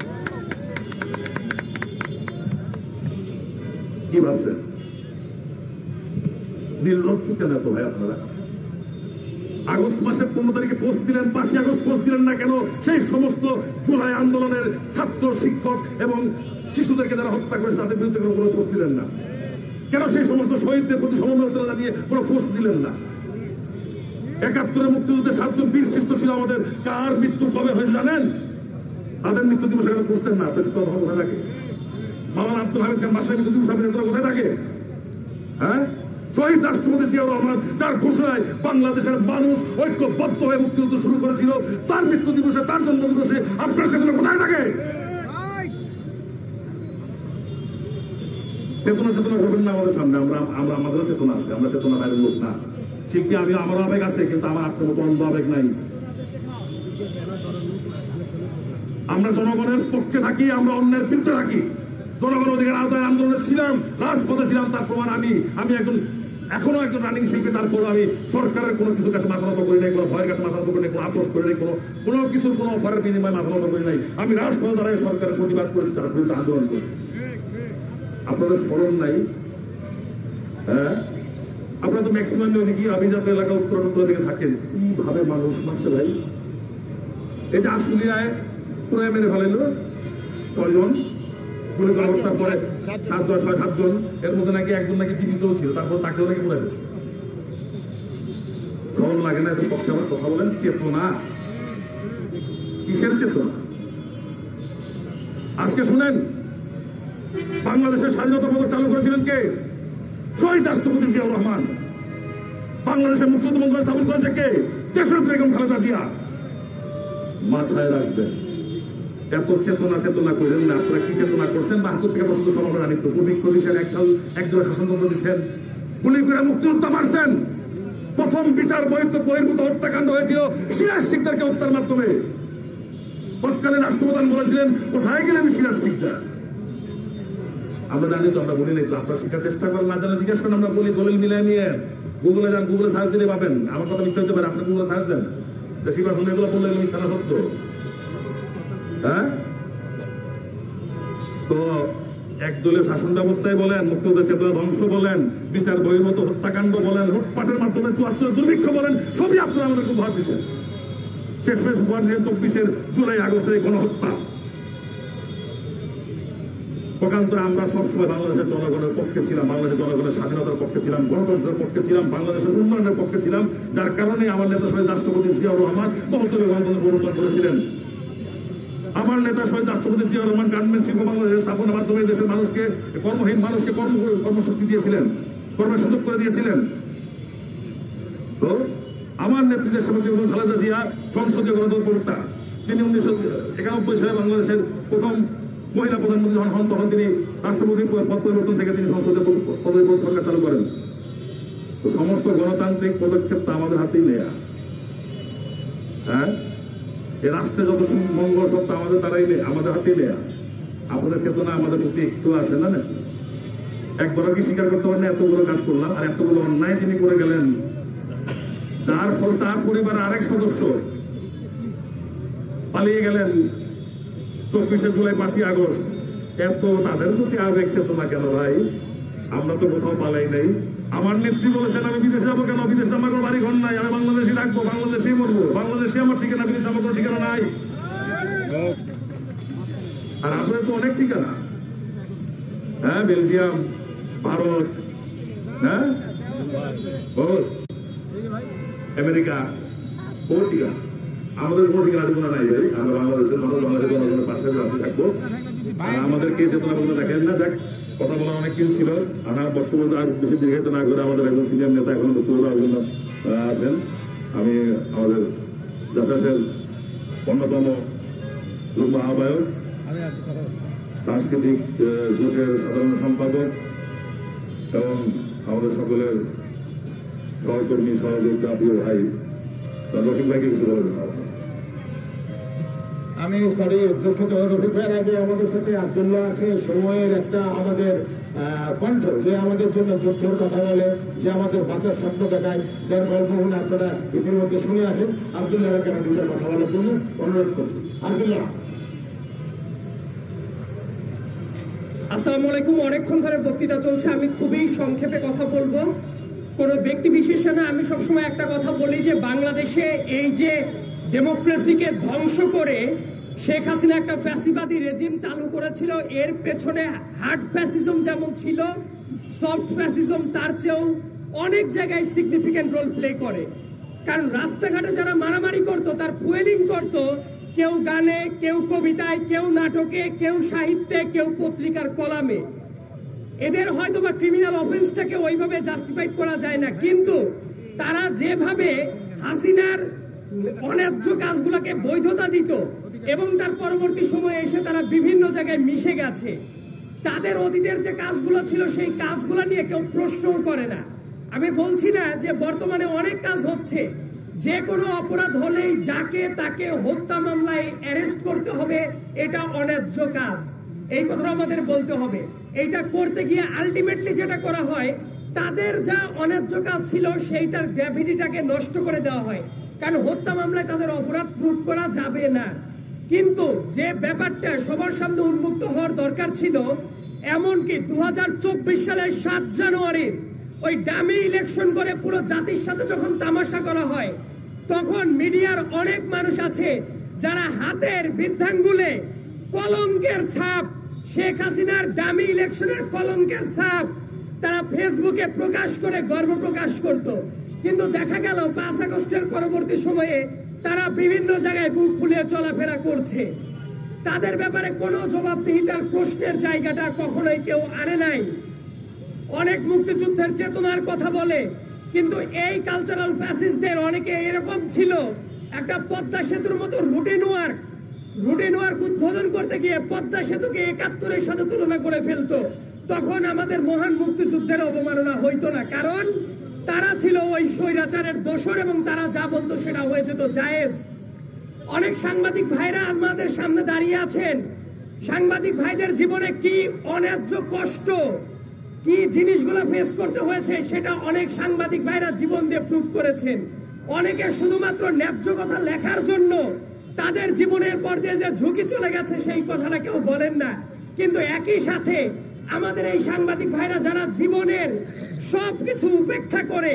কি ভাবছেন? নির্লজ্জ কেন এত ভাই আপনারা? আগস্ট মাসের 15 তারিখে পোস্ট দিলেন, 5ই আগস্ট পোস্ট দিলেন না কেন? সেই সমস্ত জুলাই আন্দোলনের ছাত্র, শিক্ষক এবং শিশুদেরকে যারা হত্যা করেছে তাদের বিরুদ্ধে কোনো পোস্ট দিলেন না কেন? সেই সমস্ত শহীদদের প্রতি সমবেদনা জানিয়ে কোনো পোস্ট দিলেন না? 71 মুক্তিযুদ্ধে 7 জন বীর শ্রেষ্ঠ ছিল আমাদের, কার মৃত্যু কবে হয়েছে জানেন? তাদের মৃত্যু দিবস এখানে পোস্টেন না। কোথায় থাকে? মাওলানা আব্দুল হামিদ খান বাসায় মৃত্যু দিবস কোথায় থাকে? হ্যাঁ, শহীদ রাষ্ট্রপতি জিয়াউর রহমান, যার ঘোষণায় বাংলাদেশের মানুষ ঐক্যবদ্ধ হয়ে মুক্তিযুদ্ধ শুরু করেছিল, তার মৃত্যু দিবসে, তার জন্ম দিবসে আপনার চেতনা কোথায় থাকে? চেতনা করবেন না আমাদের সামনে। আমরা আমাদেরও চেতনা আছে, আমরা চেতনা বাইরের লোক না। ঠিক কি আমারও আবেগ আছে, কিন্তু আমার আপনার মতো অন্ধ আবেগ নাই। আমরা জনগণের পক্ষে থাকি, আমরা অন্যের বিরুদ্ধে থাকি। জনগণ অধিকার আদায় আন্দোলনে ছিলাম, রাজপথে ছিলাম, তার প্রমাণ আমি এখনো একজন রানিং শিল্পী। তারপর আমি সরকারের কোনো কিছুর কাছে মাথা নত করি নাই, কোনো ভয়ের কাছে মাথা নত করি নাই, কোনো আপোষ করি নাই, কোনো কিছুর কোনো অফারের বিনিময়ে মাথা নত করি নাই। আমি রাজপথে দাঁড়ায় সরকারের প্রতিবাদ করেছি, তার বিরুদ্ধে আন্দোলন করেছি। আপনাদের স্মরণ নাই? হ্যাঁ, আপনারা তো ম্যাক্সিমাম কি আভিজাত এলাকা উত্তর দিকে থাকেন, কিভাবে মানুষ মারছে ভাই। এই যে আশুলিয়ায় পুরো মেরে ফেলাইল 6 জন, পুলিশ অবস্থার পরে 7 জন, এর মধ্যে নাকি একজন নাকি জীবিত ছিল, তারপর তাকেও নাকি পুরাই গেছে। স্মরণ লাগে না? এদের পক্ষে আমার কথা বলেন। চেতনা কিসের চেতনা? আজকে শুনেন, বাংলাদেশের স্বাধীনতা পদক চালু করেছিলেন কে? শহীদ রাষ্ট্রপতি জিয়াউর রহমান। বাংলাদেশের মুক্তিযুদ্ধ মন্ত্রণালয় স্থাপন করেছে কে? দেশরত্ন বেগম খালেদা জিয়া। মাথায় রাখবেন, এত চেতনা করেন না। আপনারা কি চেতনা করছেন? 72 থেকে পর্যন্ত সমগ্র আনিত কবি কলিশের 1 সাল 1 দল শাসনতন্ত্র দিচ্ছেন, গুলি করে মুক্তিযুদ্ধ মারছেন। প্রথম বিচার বহির্ভূত হত্যাকাণ্ড হয়েছিল সিরাজ শিকদারকে হত্যার মাধ্যমে। তৎকালীন রাষ্ট্রপ্রধান বলেছিলেন, কোথায় গেলেন সিরাজ শিকদার? আমরা জানি তো, আমরা বলি নাই তো। আপনারা শিখার চেষ্টা করেন, না জানা জিজ্ঞেস করেন। আমরা বলি দলিল মিলাই নিয়ে গুগলে যান, গুগলে সার্চ দিলে পাবেন। আমার কথা মিথ্যা হতে পারে, আপনি গুগলে সার্চ দেন। বেশিরভাগ শুনে এগুলো বললে এগুলো মিথ্যা না সত্য। হ্যাঁ, তো একদলীয় শাসন ব্যবস্থায় বলেন, মুক্তিযুদ্ধের চেতনা ধ্বংস বলেন, বিচার বহির্ভূত হত্যাকাণ্ড বলেন, লুটপাটের মাধ্যমে 74 দুর্ভিক্ষ বলেন, সবই আপনারা আমাদেরকে উপহার দিচ্ছেন। শেষমেশ উপহার দিয়েছেন 24 জুলাই আগস্টের গণহত্যা। পক্ষান্তরে আমরা সবসময় বাংলাদেশের জনগণের পক্ষে ছিলাম, বাংলাদেশের জনগণের স্বাধীনতার পক্ষে ছিলাম, গণতন্ত্রের পক্ষে ছিলাম, বাংলাদেশের উন্নয়নের পক্ষে ছিলাম। যার কারণে আমার নেতা শহীদ রাষ্ট্রপতি জিয়াউর রহমান 72 গণতন্ত্র প্রবর্তন করেছিলেন। আমার নেতা শহীদ রাষ্ট্রপতি জিয়াউর রহমান গার্মেন্টস শিল্প বাংলাদেশের স্থাপনের মাধ্যমে দেশের মানুষকে, কর্মহীন মানুষকে কর্মশক্তি দিয়েছিলেন, কর্মের সুযোগ করে দিয়েছিলেন। তো আমার নেতৃত্বের সময় খালেদা জিয়া সংসদীয় গণতন্ত্র প্রবক্তা। তিনি 1991 সালে বাংলাদেশের প্রথম মহিলা প্রধানমন্ত্রী হন। তখন তিনি রাষ্ট্রপতি পদ পরিবর্তন থেকে তিনি সংসদে সরকার চালু করেন। তো সমস্ত গণতান্ত্রিক পদক্ষেপ তো আমাদের হাতেই নেয়া। হ্যাঁ, এ রাষ্ট্রে যত মঙ্গল সত্য আমাদের দ্বারাই নেই, আমাদের হাতেই নেয়া। আপনাদের চেতনা আমাদের প্রতি একটু আসে না? নাকি একবার কি স্বীকার করতে পারেন? এতগুলো কাজ করলাম, আর এতগুলো অন্যায় যিনি করে গেলেন, যার ফল তার পরিবারের আরেক সদস্য পালিয়ে গেলেন 24 জুলাই 5ই আগস্ট। এত তাদের প্রতি আবেগ চেতনা কেন ভাই? আমরা তো কোথাও পালাই নাই। আমার নেত্রী বলেছেন, আমি বিদেশে যাবো কেন? বিদেশে আমার কোনো বাড়ি ঘর নাই, আমি বাংলাদেশে থাকবো, বাংলাদেশেই মরবো, বাংলাদেশে আমার ঠিকানা, বিদেশে আমার কোনো ঠিকানা নাই। আর আপনাদের তো অনেক ঠিকানা। হ্যাঁ, বেলজিয়াম, ভারত, হ্যাঁ, আমেরিকা, বহু ঠিকানা। আমাদের কোনো ঠিকানা নাই ভাই। আমরা বাংলাদেশের মানুষ, বাংলাদেশের জনগণের পাশে থাকবো। আর আমাদেরকে চেতনা বলে দেখেন না। দেখ, কথা বলার অনেক কিছু ছিল। আমার বক্তব্য আর বেশি দীর্ঘায়িত না করে আমাদের একজন সিনিয়র নেতা এখন বক্তব্য আছেন। আমি আমাদের জাসাসের অন্যতম যুগ্ম আহ্বায়ক, সাংস্কৃতিক জোটের সাধারণ সম্পাদক এবং আমাদের সকলের সহকর্মী, সহযোগিতা, প্রিয় ভাই রফিক ভাইকে কিছু বলবেন। আমি দুঃখিত, রফিক ভাইয়ের আগে আমাদের সাথে আব্দুল্লাহ আছে, সময়ের একটা আমাদের কণ্ঠ, যে আমাদের জন্য যুদ্ধের কথা বলে, যে আমাদের বাঁচার স্বপ্ন দেখায়, যার গল্পগুলো আপনারা ইতিমধ্যে শুনে আসেন। আব্দুল্লাহকে আমি দুটো কথা বলার জন্য অনুরোধ করছি। আব্দুল্লাহ। আসসালামু আলাইকুম। অনেকক্ষণ ধরে বক্তৃতা চলছে, আমি খুবই সংক্ষেপে কথা বলবো। কোনো ব্যক্তি বিশেষে না, আমি সবসময় একটা কথা বলি যে বাংলাদেশে এই যে ডেমোক্রেসিকে ধ্বংস করে শেখ হাসিনা একটা ফ্যাসিবাদী রেজিম চালু করেছিল, এর পেছনে হার্ড ফ্যাসিজম যেমন ছিল, সফট ফ্যাসিজম তার চেয়েও অনেক জায়গায় সিগনিফিক্যান্ট রোল প্লে করে। কারণ রাস্তাঘাটে যারা মারামারি করত, তার ফুয়েলিং করত কেউ গানে, কেউ কবিতায়, কেউ নাটকে, কেউ সাহিত্যে, কেউ পত্রিকার কলামে। এদের হয়তো বা ক্রিমিনাল অফেন্সটাকে ওইভাবে জাস্টিফাইড করা যায় না, কিন্তু তারা যেভাবে হাসিনার অন্যায্য কাজগুলোকে বৈধতা দিত এবং তার পরবর্তী সময়ে এসে তারা বিভিন্ন জায়গায় মিশে গেছে, তাদের অতীতের যে কাজগুলো ছিল সেই কাজগুলো নিয়ে কেউ প্রশ্নও করে না। আমি বলছি না যে বর্তমানে অনেক কাজ হচ্ছে, যে কোনো অপরাধ হলেই যাকে তাকে হত্যা মামলায় অ্যারেস্ট করতে হবে, এটা অন্যায্য কাজ, এই কথাটা আমাদের বলতে হবে। এইটা করতে গিয়ে আলটিমেটলি যেটা করা হয়, তাদের যা অন্যায্য কাজ ছিল সেইটার গ্র্যাভিটিটাকে নষ্ট করে দেওয়া হয়, কারণ হত্যা মামলায় তাদের অপরাধ প্রুফ করা যাবে না। কিন্তু যে ব্যাপারটা সবার সামনে উন্মুক্ত হওয়ার দরকার ছিল, এমনকি 2024 সালের 7 জানুয়ারির ওই ডামি ইলেকশন করে পুরো জাতির সাথে যখন তামাশা করা হয়, তখন মিডিয়ার অনেক মানুষ আছে যারা হাতের বৃদ্ধাঙ্গুলে কলঙ্কের ছাপ, শেখ হাসিনার ডামি ইলেকশনের কলঙ্কের ছাপ তারা ফেসবুকে প্রকাশ করে গর্ব প্রকাশ করত। কিন্তু দেখা গেল 5 আগস্টের পরবর্তী সময়ে তারা বিভিন্ন জায়গায় বুক ফুলিয়ে চলাফেরা করছে। তাদের ব্যাপারে কোনো জবাবদিহিতার প্রশ্নের জায়গাটা কখনোই কেউ আনে নাই। অনেক মুক্তিযুদ্ধের চেতনার কথা বলে, কিন্তু এই কালচারাল ফ্যাসিস্টদের অনেকে এরকম ছিল, একটা পদ্মা সেতুর মতো রুটিন ওয়ার্ক উদ্বোধন করতে গিয়ে পদ্মা সেতুকে 71-এর সাথে তুলনা করে ফেলতো। তখন আমাদের মহান মুক্তিযুদ্ধের অবমাননা হইতো না, কারণ তারা ছিল ওই স্বৈরাচারের দোসর এবং তারা যা বলতো সেটা হয়ে যেত জায়েজ। অনেক সাংবাদিক ভাইরা আমাদের সামনে দাঁড়িয়ে আছেন, সাংবাদিক ভাইদের জীবনে কি অন্যায্য কষ্ট, কি জিনিসগুলো ফেস করতে হয়েছে সেটা অনেক সাংবাদিক ভাইরা জীবন দিয়ে প্রুভ করেছেন। অনেকে শুধুমাত্র ন্যায্য কথা লেখার জন্য তাদের জীবনের পর দিয়ে যে ঝুঁকি চলে গেছে সেই কথাটা কেউ বলেন না। কিন্তু একই সাথে আমাদের এই সাংবাদিক ভাইরা যারা জীবনের সবকিছু উপেক্ষা করে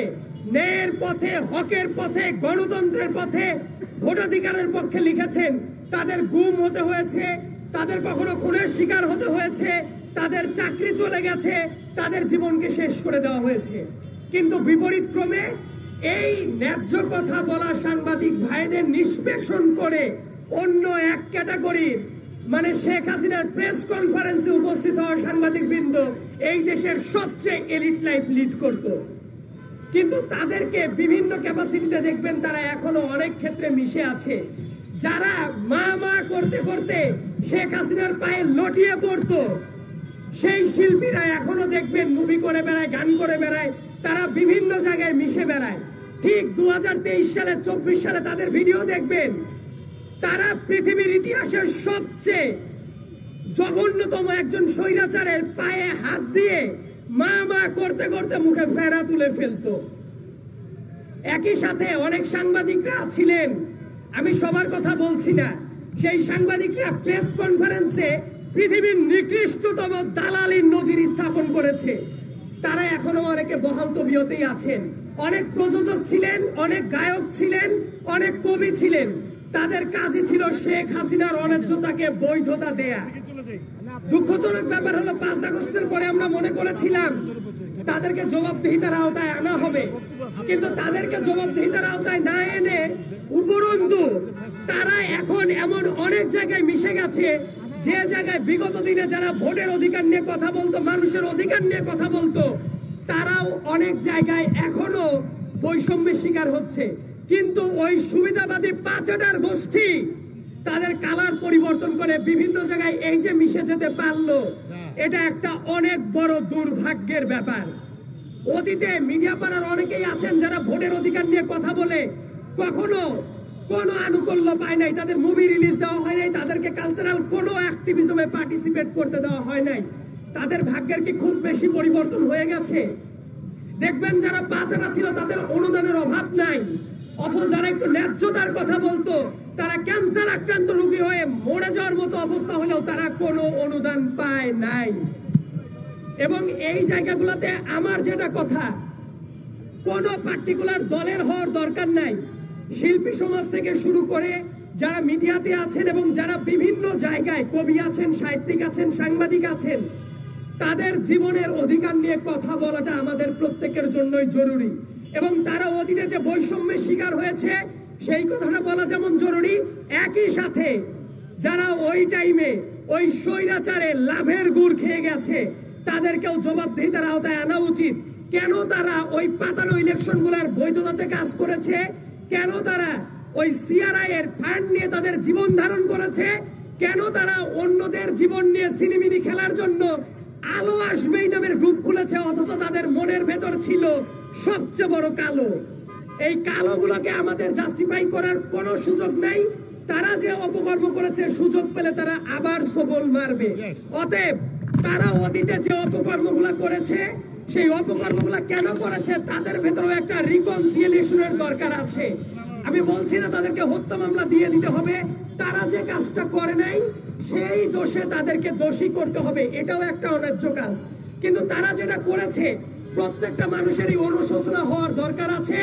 ন্যায়ের পথে, হকের পথে, গণতন্ত্রের পথে, ভোটাধিকারের পক্ষে লিখেছেন, তাদের গুম হতে হয়েছে, তাদের কখনো খুনের শিকার হতে হয়েছে, তাদের চাকরি চলে গেছে, তাদের জীবনকে শেষ করে দেওয়া হয়েছে। কিন্তু বিপরীত ক্রমে এই ন্যায্য কথা বলা সাংবাদিক ভাইদের নিষ্পেষণ করে অন্য এক ক্যাটাগরির, মানে শেখ হাসিনার প্রেস কনফারেন্সে উপস্থিত হওয়া সাংবাদিকবৃন্দ এই দেশের সবচেয়ে এলিট লাইফ লিড করত। কিন্তু তাদেরকে বিভিন্ন ক্যাপাসিটিতে দেখবেন তারা এখনো অনেক ক্ষেত্রে মিশে আছে। যারা মা মা করতে করতে শেখ হাসিনার পায়ে লটিয়ে পড়তো, সেই শিল্পীরা এখনো দেখবেন মুভি করে বেড়ায়, গান করে বেড়ায়, তারা বিভিন্ন জায়গায় মিশে বেড়ায়। ঠিক 2023 সালে 24 সালে তাদের ভিডিও দেখবেন, তারা পৃথিবীর ইতিহাসের সবচেয়ে জঘন্যতম একজন স্বৈরাচারের পায়ে হাত দিয়ে মা মা করতে করতে মুখে ফেরা তুলে ফেলতো। একই সাথে অনেক সাংবাদিকরা ছিলেন, আমি সবার কথা বলছি না, সেই সাংবাদিকরা প্রেস কনফারেন্সে পৃথিবীর নিকৃষ্টতম দালালির নজির স্থাপন করেছে। তারা এখনো অনেকে বহাল তবিয়তেই আছেন। অনেক প্রযোজক ছিলেন, অনেক গায়ক ছিলেন, অনেক কবি ছিলেন, তাদের কাজই ছিল শেখ হাসিনার অন্যায্যতাকে বৈধতা দেয়া। দুঃখজনক ব্যাপার হলো 5 আগস্টের পরে আমরা মনে করেছিলাম তাদেরকে জবাবদিহিতার আওতায় আনা হবে, কিন্তু তাদেরকে জবাবদিহিতার আওতায় না এনে উপরন্তু তারা এখন এমন অনেক জায়গায় মিশে গেছে, যে জায়গায় বিগত দিনে যারা ভোটের অধিকার নিয়ে কথা বলতো, মানুষের অধিকার নিয়ে কথা বলতো, তারাও অনেক জায়গায় এখনো বৈষম্যের শিকার হচ্ছে। কিন্তু ওই সুবিধাবাদী 5 গোষ্ঠী তাদের কালার পরিবর্তন করে বিভিন্ন জায়গায় এই যে মিশে যেতে পারলো, এটা একটা অনেক বড় দুর্ভাগ্যের ব্যাপার। অতীতে মিডিয়া পাড়ার অনেকেই আছেন যারা ভোটের অধিকার নিয়ে কথা বলে কখনো কোনো আনুকূল্য পায় নাই, তাদের মুভি রিলিজ দেওয়া হয় নাই, তাদেরকে কালচারাল কোনো অ্যাক্টিভিজমে পার্টিসিপেট করতে দেওয়া হয় নাই। তাদের ভাগ্যের কি খুব বেশি পরিবর্তন হয়ে গেছে? দেখবেন যারা পাচারা ছিল তাদের অনুদানের অভাব নাই, অথচ যারা একটু ন্যায্যতার কথা বলতো তারা ক্যান্সার আক্রান্ত রোগী হয়ে মরে যাওয়ার মতো অবস্থা হলেও তারা কোনো অনুদান পায় নাই। এবং এই জায়গাগুলোতে আমার যেটা কথা, কোন পার্টিকুলার দলের হওয়ার দরকার নাই। শিল্পী সমাজ থেকে শুরু করে যারা মিডিয়াতে আছেন এবং যারা বিভিন্ন জায়গায় কবি আছেন, সাহিত্যিক আছেন, সাংবাদিক আছেন, তাদের জীবনের অধিকার নিয়ে কথা বলাটা আমাদের প্রত্যেকের জন্যই জরুরি। এবং তারা অতীতে যে বৈষম্যের শিকার হয়েছে সেই কথাটা বলা যেমন জরুরি, একই সাথে যারা ওই টাইমে ওই স্বৈরাচারে লাভের গুড় খেয়ে গেছে তাদেরকেও জবাবদিহিতার আওতায় আনা উচিত। কেন তারা ওই পাতানো ইলেকশন গুলার বৈধতাতে কাজ করেছে, কেন তারা ওই সিআরআই এর ফান্ড নিয়ে তাদের জীবন ধারণ করেছে, কেন তারা অন্যদের জীবন নিয়ে সিনেমিনি খেলার জন্য আলো আসবেই নামের গ্রুপ খুলেছে, অথচ তাদের মনের ভেতর ছিল সবচেয়ে বড় কালো। এই কালোগুলোকে আমাদের জাস্টিফাই করার কোনো সুযোগ নাই। তারা যে অপকর্ম করেছে সুযোগ পেলে তারা আবার সবল মারবে। অতএব তারা অতীতে যে অপকর্মগুলো করেছে সেই অপকর্মগুলো কেন করেছে তাদের ভেতরেও একটা রিকনসিলিয়েশনের দরকার আছে। আমি বলছি না তাদেরকে হত্যা মামলা দিয়ে দিতে হবে, তারা যে কাজটা করে নাই সেই দোষে তাদেরকে দোষী করতে হবে, এটাও একটা অন্যায্য কাজ। কিন্তু তারা যেটা করেছে প্রত্যেকটা মানুষেরই অনুশোচনা হওয়ার দরকার আছে,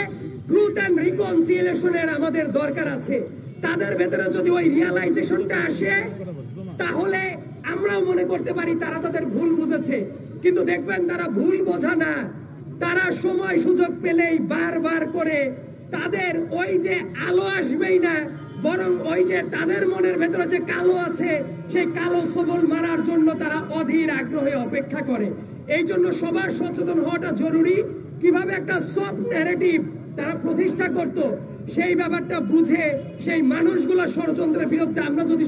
ট্রুথ এন্ড রিকনসিলিয়েশনের আমাদের দরকার আছে। তাদের ভেতরে যদি ওই রিয়ালাইজেশনটা আসে তাহলে আমরাও মনে করতে পারি তারা তাদের ভুল বুঝেছে। কিন্তু দেখবেন তারা ভুল বোঝা না, তারা সময় সুযোগ পেলেই বারবার করে তাদের ওই যে আলো আসবেই না, বরং ওই যে তাদের মনের ভেতরে যে কালো আছে সেই কালো সবল মারার জন্য তারা অধীর আগ্রহে অপেক্ষা করে। এই জন্য সবার সচেতন হওয়াটা জরুরি। কিভাবে একটা সফট ন্যারেটিভ তারা প্রতিষ্ঠা করত সেই ব্যাপারটা বুঝে সেই মানুষগুলো ষড়যন্ত্রের বিরুদ্ধে আমরা যদি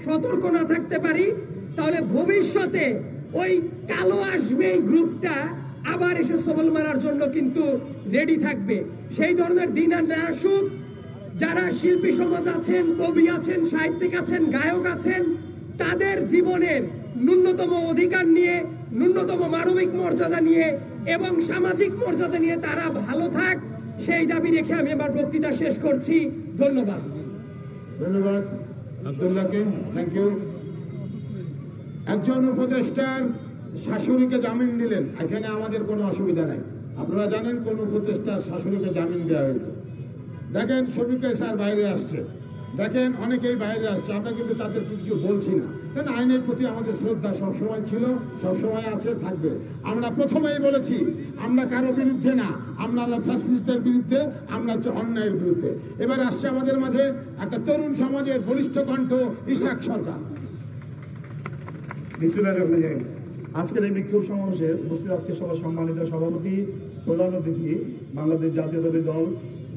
সতর্ক না থাকতে পারি তাহলে ভবিষ্যতে ওই কালো আসবে এই গ্রুপটা আবার এসে সবল মারার জন্য কিন্তু রেডি থাকবে। সেই ধরনের দিন আর না আসুক। যারা শিল্পী সমাজ আছেন, কবি আছেন, সাহিত্যিক আছেন, গায়ক আছেন, তাদের জীবনের ন্যূনতম অধিকার নিয়ে, ন্যূনতম মানবিক মর্যাদা নিয়ে এবং সামাজিক মর্যাদা নিয়ে তারা ভালো থাক, সেই দাবি রেখে আমি আমার বক্তৃতা শেষ করছি। ধন্যবাদ। ধন্যবাদ আব্দুল্লাহকে, থ্যাংক ইউ। একজন উপদেষ্টার শাশুড়িকে জামিন দিলেন, এখানে আমাদের কোনো অসুবিধা নাই। আপনারা জানেন কোন উপদেষ্টার শাশুড়িকে জামিন দেওয়া হয়েছে। দেখেন শফিকুল স্যার বাইরে আসছে, দেখেন অনেকেই বাইরে আসছে, আমরা কিন্তু তাদেরকে কিছু বলছি না, কারণ আইনের প্রতি আমাদের শ্রদ্ধা সবসময় ছিল, সবসময় আছে, থাকবে। আমরা প্রথমেই বলেছি আমরা কারো বিরুদ্ধে না, আমরা ফ্যাসিস্টের বিরুদ্ধে, আমরা হচ্ছে অন্যায়ের বিরুদ্ধে। এবার আসছে আমাদের মাঝে একটা তরুণ সমাজের বলিষ্ঠ কণ্ঠ ইশাক সরকার। আজকের এই বিক্ষোভ সমাবেশে উপস্থিত আজকে সবার সম্মানিত সভাপতি, প্রধান অতিথি, বাংলাদেশ জাতীয়তাবাদী দল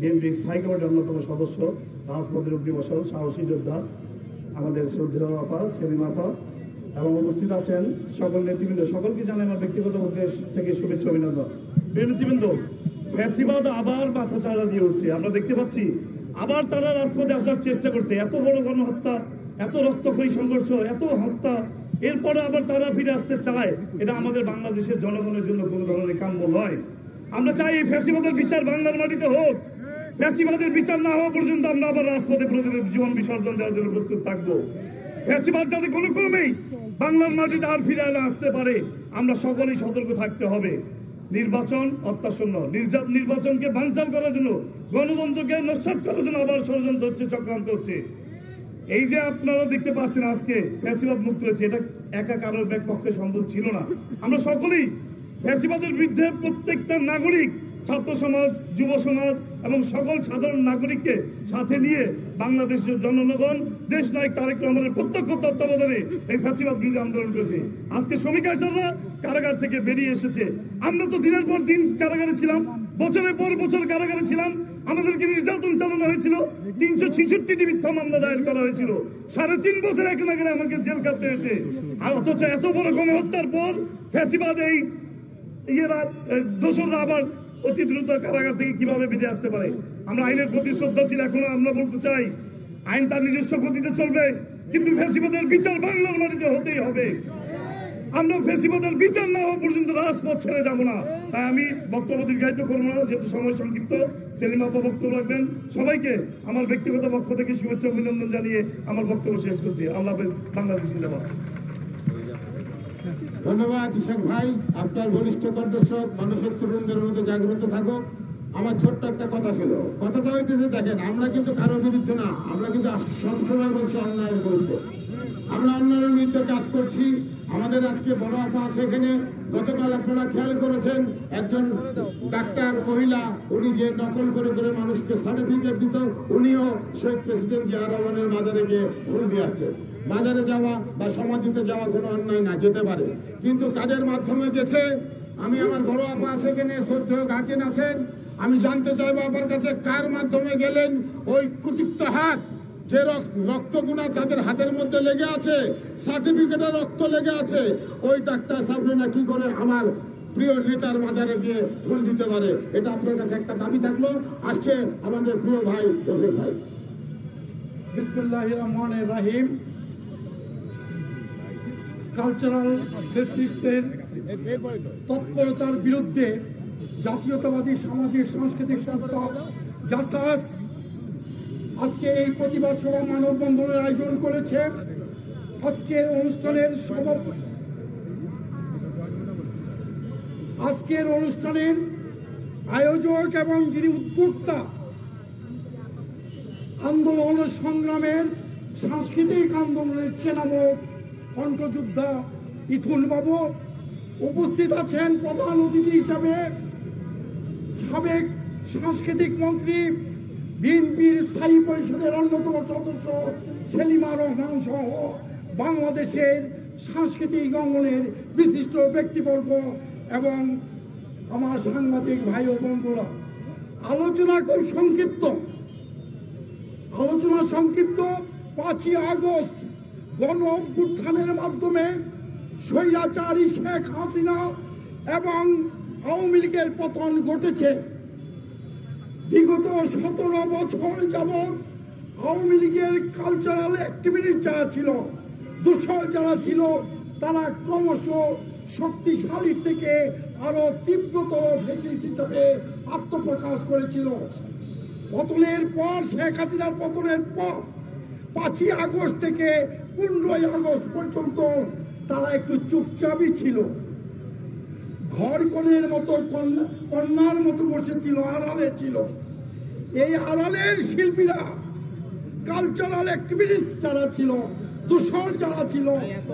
বিএনপি স্থায়ী কমিটির অন্যতম সদস্য, রাজপথের অগ্নি বসল সাহসী যোদ্ধা আমাদের শ্রদ্ধেয় আপা সেলিম আপা এবং উপস্থিত আছেন সকল নেতৃবৃন্দ, সকলকে জানাই আমার ব্যক্তিগত উদ্দেশ্য থেকে শুভেচ্ছা অভিনন্দন। নেতৃবৃন্দ, ফ্যাসিবাদ আবার মাথা চাড়া দিয়ে উঠছে, আমরা দেখতে পাচ্ছি আবার তারা রাজপথে আসার চেষ্টা করছে। এত বড় গণহত্যা, এত রক্তক্ষয়ী সংঘর্ষ, এত হত্যা, এরপরে আবার তারা ফিরে আসতে চায়, এটা আমাদের বাংলাদেশের জনগণের জন্য কোনো ধরনের কাম্য নয়। আমরা চাই এই ফ্যাসিবাদের বিচার বাংলার মাটিতে হোক। ফ্যাসিবাদের বিচার না হওয়া পর্যন্ত আমরা আবার রাজপথে প্রতিদিন জীবন বিসর্জন দেওয়ার জন্য প্রস্তুত থাকবো। ফ্যাসিবাদ যাতে কোনো ক্রমেই বাংলার মাটিতে আর ফিরে আসতে পারে আমরা সকলেই সতর্ক থাকতে হবে। নির্বাচন অত্যাসন্ন, নির্বাচনকে বানচাল করার জন্য, গণতন্ত্রকে নস্যাৎ করার জন্য আবার ষড়যন্ত্র হচ্ছে, চক্রান্ত হচ্ছে। এই যে আপনারা দেখতে পাচ্ছেন আজকে ফ্যাসিবাদ মুক্ত হয়েছে, এটা একা কারোর পক্ষে সম্ভব ছিল না। আমরা সকলেই ফ্যাসিবাদের বিরুদ্ধে প্রত্যেকটা নাগরিক, ছাত্র সমাজ, যুব সমাজ এবং সকল সাধারণ নাগরিককে সাথে নিয়ে বাংলাদেশের জনগণ দেশ নায়ক তারেক রহমানের প্রত্যক্ষ তত্ত্বাবধানে এই ফ্যাসিবাদ বিরোধী আন্দোলন করেছে। আজকে শ্রমিক আইসাররা কারাগার থেকে বেরিয়ে এসেছে। আমরা তো দিনের পর দিন কারাগারে ছিলাম, বছরের পর বছর কারাগারে ছিলাম, আমাদেরকে নির্যাতন চালানো হয়েছিল, 366টি মিথ্যা মামলা দায়ের করা হয়েছিল, 3.5 বছর এক নাগারে আমাকে জেল কাটতে হয়েছে। আর অথচ এত বড় গণহত্যার পর ফ্যাসিবাদ এই দোসররা আবার অতি দ্রুত কারাগার থেকে কিভাবে বেরিয়ে আসতে পারে? আমরা আইনের প্রতি শ্রদ্ধাশীল, এখনো আমরা বলতে চাই আইন তার নিজস্ব গতিতে চলবে, কিন্তু ফ্যাসিবাদের বিচার বাংলার মাটিতে হতেই হবে। আমরা ফেসিবাদের বিচার না হওয়া পর্যন্ত রাজপথ ছেড়ে যাব না। তাই আমি বক্তব্য দীর্ঘায়িত করবো না, যেহেতু সময় সংক্ষিপ্ত। সেলিম আপা বক্তব্য রাখবেন। সবাইকে আমার ব্যক্তিগত পক্ষ থেকে শুভেচ্ছা অভিনন্দন জানিয়ে আমার বক্তব্য শেষ করছি। আল্লাহ হাফেজ। বাংলাদেশ জিন্দাবাদ। ধন্যবাদ ইশাক ভাই, আপনার বলিষ্ঠ কণ্ঠস্বর মানুষের তরুণদের মধ্যে জাগ্রত থাকুক। আমার ছোট্ট একটা কথা ছিল, কথাটা হইতেছে দেখেন, আমরা কিন্তু কারো বিরুদ্ধে না, আমরা কিন্তু সবসময় বলছি অন্যায়ের বিরুদ্ধে। আমরা অন্যায়ের বিরুদ্ধে কাজ করছি। আমাদের আজকে বড় আপা আছে এখানে। গতকাল আপনারা খেয়াল করেছেন, একজন ডাক্তার মহিলা, উনি যে নকল করে করে মানুষকে সার্টিফিকেট দিত, উনিও শহীদ প্রেসিডেন্ট জিয়া রহমানের মাজারে গিয়ে ফুল দিয়ে আসছেন। বাজারে যাওয়া বা সমাধিতে যাওয়া কোনো অন্যায় না, যেতে পারে, কিন্তু কাজের মাধ্যমে গেছে। আমি আমার বড় আপা আছে এখানে, শ্রদ্ধেয় গার্জেন আছেন, আমি জানতে চাইবো আপনার কাছে কার মাধ্যমে গেলেন। ওই কুতিক্ত হাত, যে রক্তগুনা তাদের হাতের মধ্যে লেগে আছে, সার্টিফিকেটে রক্ত লেগে আছে, ওই ডাক্তার সাবরিনা কি করে আমার প্রিয় নেতার মাজারে গিয়ে ফুল দিতে পারে? এটা আপনার কাছে একটা দাবি থাকলো। আসছে আমাদের প্রিয় ভাই রফিক ভাই। বিসমিল্লাহির রহমানির রহিম। কালচারাল ফেসিস্টদের তৎপরতার বিরুদ্ধে জাতীয়তাবাদী সামাজিক সাংস্কৃতিক সংস্থা জাসাস আজকে এই প্রতিবাদ সভা মানববন্ধনের আয়োজন করেছে। আজকের অনুষ্ঠানের আয়োজক এবং যিনি উদ্যোক্তা, আন্দোলন সংগ্রামের সাংস্কৃতিক আন্দোলনের চেনামক কণ্ঠযোদ্ধা ইথুন বাবু। উপস্থিত আছেন প্রধান অতিথি হিসাবে সাবেক সাংস্কৃতিক মন্ত্রী, বিএনপির স্থায়ী পরিষদের অন্যতম সদস্য সেলিমা রহমান সহ বাংলাদেশের সাংস্কৃতিক অঙ্গনের বিশিষ্ট ব্যক্তিবর্গ এবং আমার সাংবাদিক ভাই ও বন্ধুরা। আলোচনা সংক্ষিপ্ত। 5ই আগস্ট গণ অভ্যুত্থানের মাধ্যমে স্বৈরাচারী শেখ হাসিনা এবং আওয়ামী লীগের পতন ঘটেছে। বিগত 17 বছর যাবৎ আওয়ামী লীগের কালচারাল অ্যাক্টিভিটিস যারা ছিল, দূষর যারা ছিল, তারা ক্রমশ শক্তিশালী থেকে আরো তীব্রতর ফ্যাসিস্ট হিসাবে আত্মপ্রকাশ করেছিল। পতনের পর, শেখ হাসিনার পতনের পর 5ই আগস্ট থেকে 15ই আগস্ট পর্যন্ত তারা একটু চুপচাপই ছিল। ঘর কোণের মতো, কন্যার মতো বসেছিল, আড়ালে ছিল। এই আড়ালের শিল্পীরা, কালচারাল অ্যাক্টিভিটিস যারা ছিল, দূষণ যারা ছিল,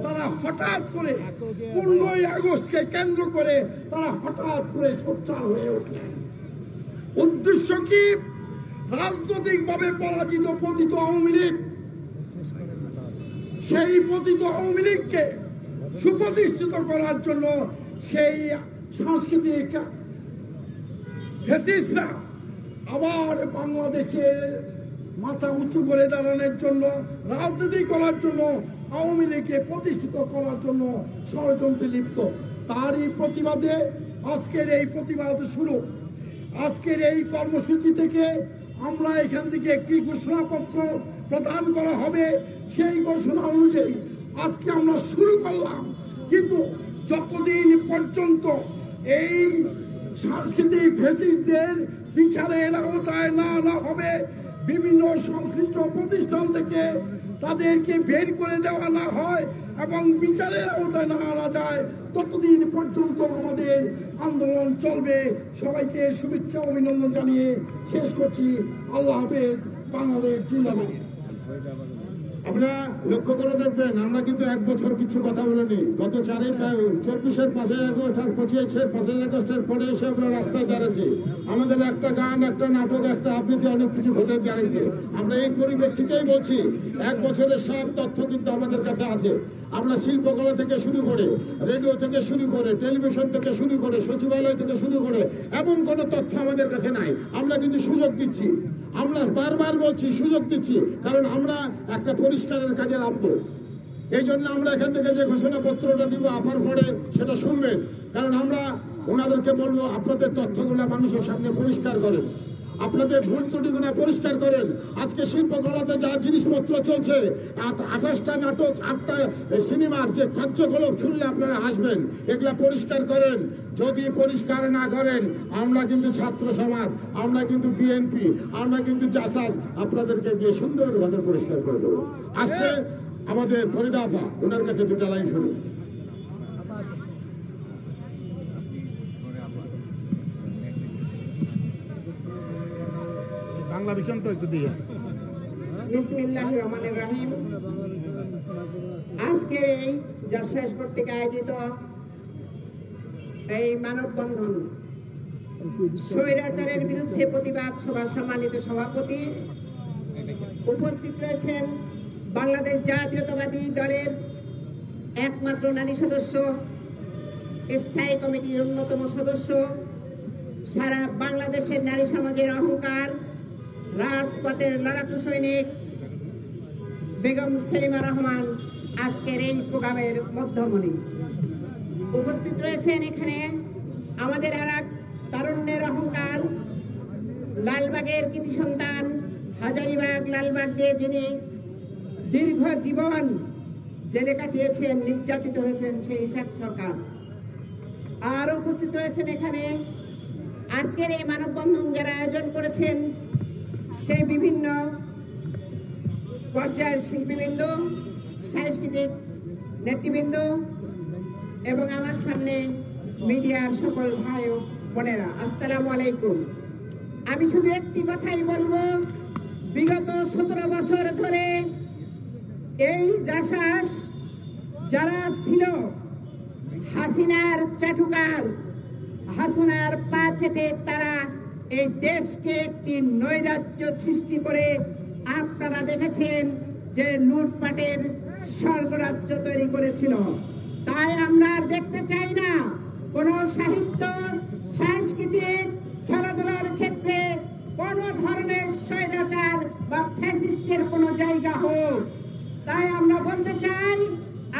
তারা হঠাৎ করে 15ই আগস্টকে কেন্দ্র করে তারা হঠাৎ করে সোচ্চার হয়ে ওঠেন। উদ্দেশ্য কি? রাজনৈতিকভাবে পরাজিত পতিত আওয়ামী লীগ, সেই পতিত আওয়ামী লীগকে সুপ্রতিষ্ঠিত করার জন্য সেই সাংস্কৃতিক ফ্যাসিস্টরা আবার বাংলাদেশের মাথা উঁচু করে দাঁড়ানোর জন্য, রাজনীতি করার জন্য, আওয়ামী লীগকে প্রতিষ্ঠিত করার জন্য ষড়যন্ত্রে লিপ্ত। তারই প্রতিবাদে আজকের এই প্রতিবাদ শুরু। আজকের এই কর্মসূচি থেকে আমরা এখান থেকে একটি ঘোষণাপত্র প্রদান করা হবে। সেই ঘোষণা অনুযায়ী আজকে আমরা শুরু করলাম, কিন্তু যতদিন পর্যন্ত এই সাংস্কৃতিক ফ্যাসিস্টদের বিচারের আওতায় না আনা হবে, বিভিন্ন সংশ্লিষ্ট প্রতিষ্ঠান থেকে তাদেরকে বের করে দেওয়া না হয় এবং বিচারের আওতায় না আনা যায়, ততদিন পর্যন্ত আমাদের আন্দোলন চলবে। সবাইকে শুভেচ্ছা অভিনন্দন জানিয়ে শেষ করছি। আল্লাহ হাফেজ। বাংলাদেশ জিন্দাবাদ। আপনারা লক্ষ্য করে দেখবেন, আমরা কিন্তু 1 বছর কিছু কথা বলিনি। গত 24-এর 5ই আগস্ট আর 25-5ই আগস্টের পরে এসে আমরা রাস্তায় দাঁড়িয়েছি। আমাদের একটা গান, একটা নাটক, একটা আবৃত্তি, অনেক কিছু ঘটে দাঁড়িয়েছে। আমরা এই পরিপ্রেক্ষিতেই বলছি, 1 বছরের সব তথ্য কিন্তু আমাদের কাছে আছে। আমরা শিল্পকলা থেকে শুরু করে, রেডিও থেকে শুরু করে, টেলিভিশন থেকে শুরু করে, সচিবালয় থেকে শুরু করে, এমন কোনো তথ্য আমাদের কাছে নাই। আমরা কিন্তু সুযোগ দিচ্ছি, আমরা বারবার বলছি সুযোগ দিচ্ছি, কারণ আমরা একটা পরিষ্কারের কাজে নামবো। এই জন্য আমরা এখান থেকে যে ঘোষণাপত্রটা দিব আপার পরে সেটা শুনবেন, কারণ আমরা ওনাদেরকে বলবো আপনাদের তথ্যগুলো মানুষের সামনে পরিষ্কার করেন। আপনাদের ভুল ত্রুটিগুলো পরিষ্কার করেন। আজকে শিল্পকলাতে যা জিনিসপত্র চলছে, 28টা নাটক, 8টা সিনেমার যে কার্যকলাপ শুনলে আপনারা হাসবেন, এগুলা পরিষ্কার করেন। যদি পরিষ্কার না করেন, আমরা কিন্তু ছাত্র সমাজ, আমরা কিন্তু বিএনপি, আমরা কিন্তু জাসাস আপনাদেরকে গিয়ে সুন্দরভাবে পরিষ্কার করে দেবো। আসছে আমাদের ফরিদা আপা, ওনার কাছে দুটা লাইন শুনুন। বাংলা ভীষণ তো একটু দিয়ে বিসমিল্লাহির রহমানির রহিম। আজকে এই জাসাস কর্তৃক আয়োজিত এই মানববন্ধন স্বৈরাচারের বিরুদ্ধে প্রতিবাদ সভার সম্মানিত সভাপতি, উপস্থিত রয়েছেন বাংলাদেশ জাতীয়তাবাদী দলের একমাত্র নারী সদস্য, স্থায়ী কমিটির অন্যতম সদস্য, সারা বাংলাদেশের নারী সমাজের অহংকার, রাজপথের লড়াকু সৈনিক বেগম সেলিমা রহমান আজকের এই প্রোগ্রামের মধ্যমণি। উপস্থিত রয়েছেন এখানে আমাদের আর এক তারুণ্যের অহংকার, লালবাগের কৃতি সন্তান, হাজারীবাগ লালবাগ দিয়ে যিনি দীর্ঘ জীবন জেলে কাটিয়েছেন, নির্যাতিত হয়েছেন, সেই ইসাক সরকার। আর উপস্থিত রয়েছেন এখানে আজকের এই মানববন্ধন যারা আয়োজন করেছেন, সেই বিভিন্ন পর্যায়ের শিল্পীবৃন্দ, সাংস্কৃতিক নেতৃবৃন্দ এবং আমার সামনে মিডিয়ার সকল ভাই ও বোনেরা, আসসালামু আলাইকুম। আমি শুধু একটি কথাই বলবো, বিগত 17 বছর ধরে এই জাসাস যারা ছিল হাসিনার চাটুকার, হাসিনার পা চেটে তারা এই দেশকে একটি নৈরাজ্য সৃষ্টি করে আপনারা দেখেছেন যে লুটপাটের স্বর্গরাজ্য তৈরি করেছিল। তাই আমরা আর দেখতে চাই না কোন সাহিত্য, সাংস্কৃতিক, খেলাধুলার ক্ষেত্রে কোন ধরনের স্বৈরাচার বা ফ্যাসিস্টের কোন জায়গা হোক। তাই আমরা বলতে চাই,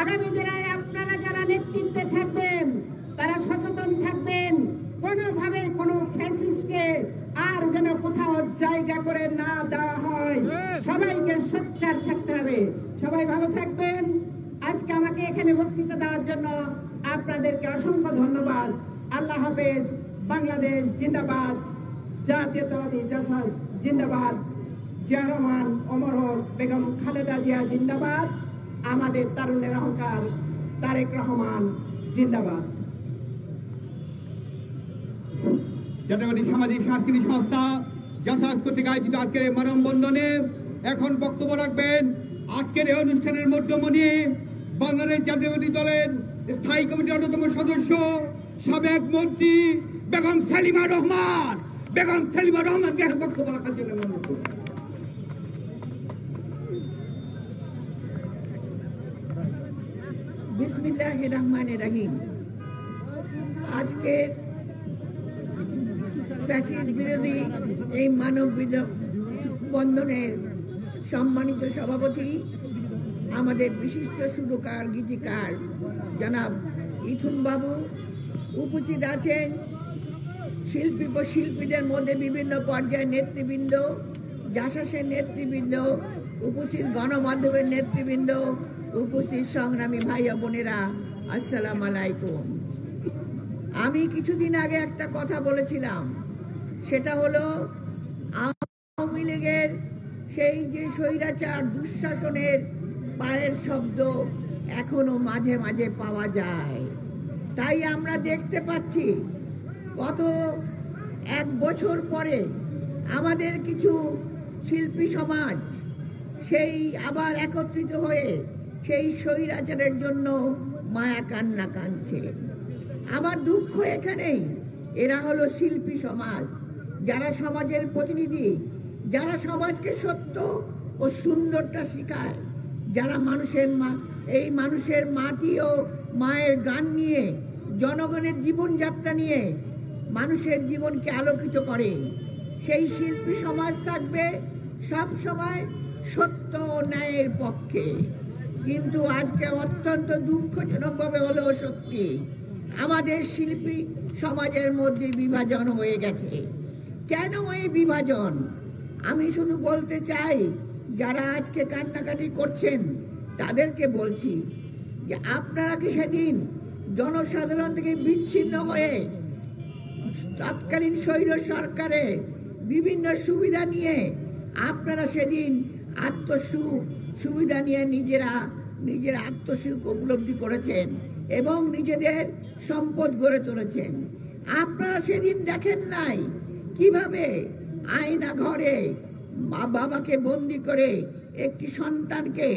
আগামী দিনে আপনারা যারা নেতৃত্বে থাকবেন তারা সচেতন থাকবেন, কোনোভাবে কোনো ফ্যাসিস্টকে আর যেন কোথাও জায়গা করে না দেওয়া হয়। সবাইকে সোচ্চার থাকতে হবে। সবাই ভালো থাকবেন। আজকে আমাকে এখানে বক্তৃতা দেওয়ার জন্য আপনাদেরকে অসংখ্য ধন্যবাদ। আল্লাহ হাফেজ। বাংলাদেশ জিন্দাবাদ, জাতীয়তাবাদী জাসাস জিন্দাবাদ, জিয়া রহমান অমর হোক, বেগম খালেদা জিয়া জিন্দাবাদ, আমাদের তারুণ্যের অহংকার তারেক রহমান জিন্দাবাদ। জাতীয়বাদী সামাজিক সাংস্কৃতিক সংস্থা জাসাস কর্তৃক আয়োজিত আজকের এই মানববন্ধনে এখন বক্তব্য রাখবেন আজকের এই অনুষ্ঠানের মধ্যমণি বাংলাদেশ জাতীয়বাদী দলের স্থায়ী কমিটির অন্যতম সদস্য, সাবেক মন্ত্রী বেগম সেলিমা রহমান। বেগম সেলিমা রহমানকে এখন বক্তব্য রাখার জন্য অনুরোধ করছি। বিসমিল্লাহির রহমানির রহিম। আজকের ফ্যাসিস্ট বিরোধী এই মানব বন্ধনের সম্মানিত সভাপতি, আমাদের বিশিষ্ট সুরকার, গীতিকার জনাব ইথুন বাবু উপস্থিত আছেন, শিল্পীদের মধ্যে বিভিন্ন পর্যায়ের নেতৃবৃন্দ, জাসাসের নেতৃবৃন্দ উপস্থিত, গণমাধ্যমের নেতৃবৃন্দ উপস্থিত, সংগ্রামী ভাই ও বোনেরা, আসসালামু আলাইকুম। আমি কিছুদিন আগে একটা কথা বলেছিলাম, সেটা হলো আওয়ামী লীগের সেই যে স্বৈরাচার দুঃশাসনের পায়ের শব্দ এখনো মাঝে মাঝে পাওয়া যায়। তাই আমরা দেখতে পাচ্ছি গত 1 বছর পরে আমাদের কিছু শিল্পী সমাজ সেই আবার একত্রিত হয়ে সেই স্বৈরাচারের জন্য মায়া কান্না কাঁদছে। আমার দুঃখ এখানেই, এরা হলো শিল্পী সমাজ, যারা সমাজের প্রতিনিধি, যারা সমাজকে সত্য ও সুন্দরটা শেখায়, যারা এই মানুষের মাটি ও মায়ের গান নিয়ে, জনগণের জীবনযাত্রা নিয়ে মানুষের জীবনকে আলোকিত করে। সেই শিল্পী সমাজ থাকবে সব সময় সত্য ও ন্যায়ের পক্ষে। কিন্তু আজকে অত্যন্ত দুঃখজনকভাবে হলেও সত্যি, আমাদের শিল্পী সমাজের মধ্যে বিভাজন হয়ে গেছে। কেন এই বিভাজন? আমি শুধু বলতে চাই, যারা আজকে কান্নাকাটি করছেন তাদেরকে বলছি যে আপনারা কি সেদিন জনসাধারণ থেকে বিচ্ছিন্ন হয়ে তৎকালীন স্বৈর সরকারের বিভিন্ন সুবিধা নিয়ে আপনারা সেদিন সুবিধা নিয়ে নিজের আত্মসুখ উপলব্ধি করেছেন এবং নিজেদের সম্পদ গড়ে তুলেছেন? আপনারা সেদিন দেখেন নাই কিভাবে আয়না ঘরে বাবাকে বন্দি করে একটি সন্তানকে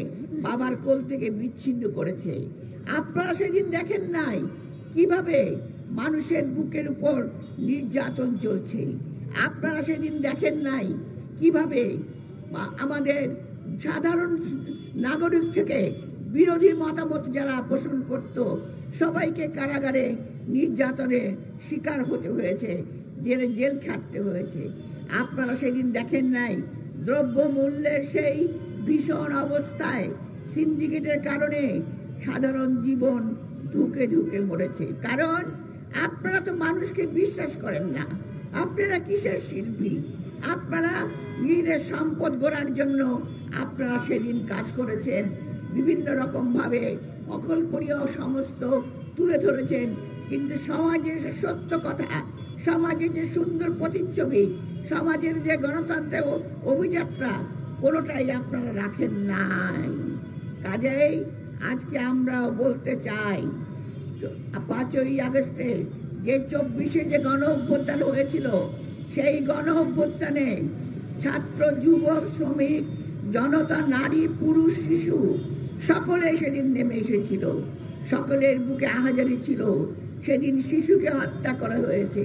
বাবার কোল থেকে বিচ্ছিন্ন করেছে? আপনারা সেদিন দেখেন নাই কিভাবে মানুষের বুকের উপর নির্যাতন চলছে? আপনারা সেদিন দেখেন নাই কিভাবে আমাদের সাধারণ নাগরিক থেকে বিরোধী মতামত যারা পোষণ করত সবাইকে কারাগারে নির্যাতনে শিকার হতে হয়েছে, জেল খাটতে হয়েছে? আপনারা সেদিন দেখেন নাই দ্রব্যমূল্যের সেই ভীষণ অবস্থায় সিন্ডিকেটের কারণে সাধারণ জীবন ধুকে ধুকে মরেছে? কারণ আপনারা তো মানুষকে বিশ্বাস করেন না। আপনারা কিসের শিল্পী? আপনারা নিজেদের সম্পদ গড়ার জন্য আপনারা সেদিন কাজ করেছেন, বিভিন্ন রকম ভাবে অকল্পনীয় সমস্ত তুলে ধরেছেন, কিন্তু সমাজের সত্য কথা, সমাজের যে সুন্দর প্রতিচ্ছবি, সমাজের যে গণতন্ত্রের অভিযাত্রা, কোনোটাই আপনারা রাখেন নাই। কাজেই আজকে আমরা বলতে চাই, 5ই আগস্টে যে 24-এ যে গণ অভ্যুত্থান হয়েছিল, সেই গণ অভ্যুত্থানে ছাত্র, যুবক, শ্রমিক, জনতা, নারী, পুরুষ, শিশু সকলে সেদিন নেমে এসেছিল। সকলের বুকে আহাজারি ছিল। সেদিন শিশুকে হত্যা করা হয়েছে,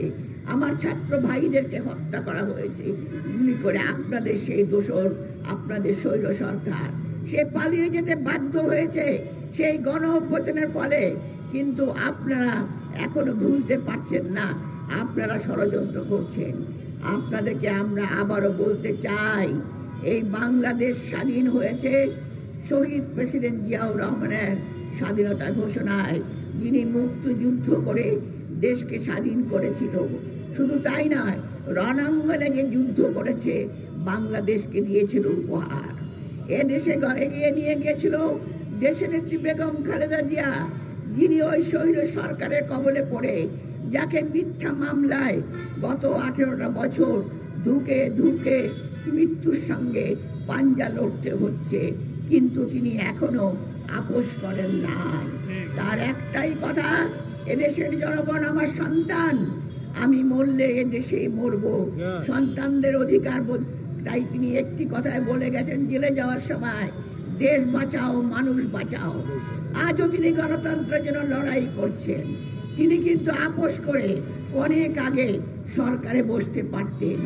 আমার ছাত্র ভাইদেরকে হত্যা করা হয়েছে গুলি করে। আপনাদের সেই দোসর, আপনাদের স্বৈর সরকার, সে পালিয়ে যেতে বাধ্য হয়েছে সেই গণ অভ্যুত্থানের ফলে। কিন্তু আপনারা এখনো ভুলতে পারছেন না, আপনারা ষড়যন্ত্র করছেন। আপনাদেরকে আমরা আবারও বলতে চাই, এই বাংলাদেশ স্বাধীন হয়েছে শহীদ প্রেসিডেন্ট জিয়াউর রহমানের স্বাধীনতা ঘোষণায়, যিনি মুক্তিযুদ্ধ করে দেশকে স্বাধীন করেছিল। শুধু তাই নয়, রণাঙ্গনে যে যুদ্ধ করেছে বাংলাদেশকে দিয়েছিল উপহার। এ দেশে এগিয়ে নিয়ে গিয়েছিল দেশনেত্রী বেগম খালেদা জিয়া, যিনি ওই স্বৈর সরকারের কবলে পড়ে, যাকে মিথ্যা মামলায় গত 18টা বছর ধুকে ধুকে মৃত্যুর সঙ্গে পাঞ্জা লড়তে হচ্ছে, কিন্তু তিনি এখনো আপোষ করেন নাই। তার একটাই কথা, এদেশের জনগণ আমার সন্তান, আমি মরলে এদেশে মরবো, সন্তানদের অধিকার। তাই তিনি একটি কথায় বলে গেছেন জেলে যাওয়ার সময়, দেশ বাঁচাও, মানুষ বাঁচাও। আজও তিনি গণতন্ত্রের জন্য লড়াই করছেন। তিনি কিন্তু আপোষ করে অনেক আগে সরকারে বসতে পারতেন,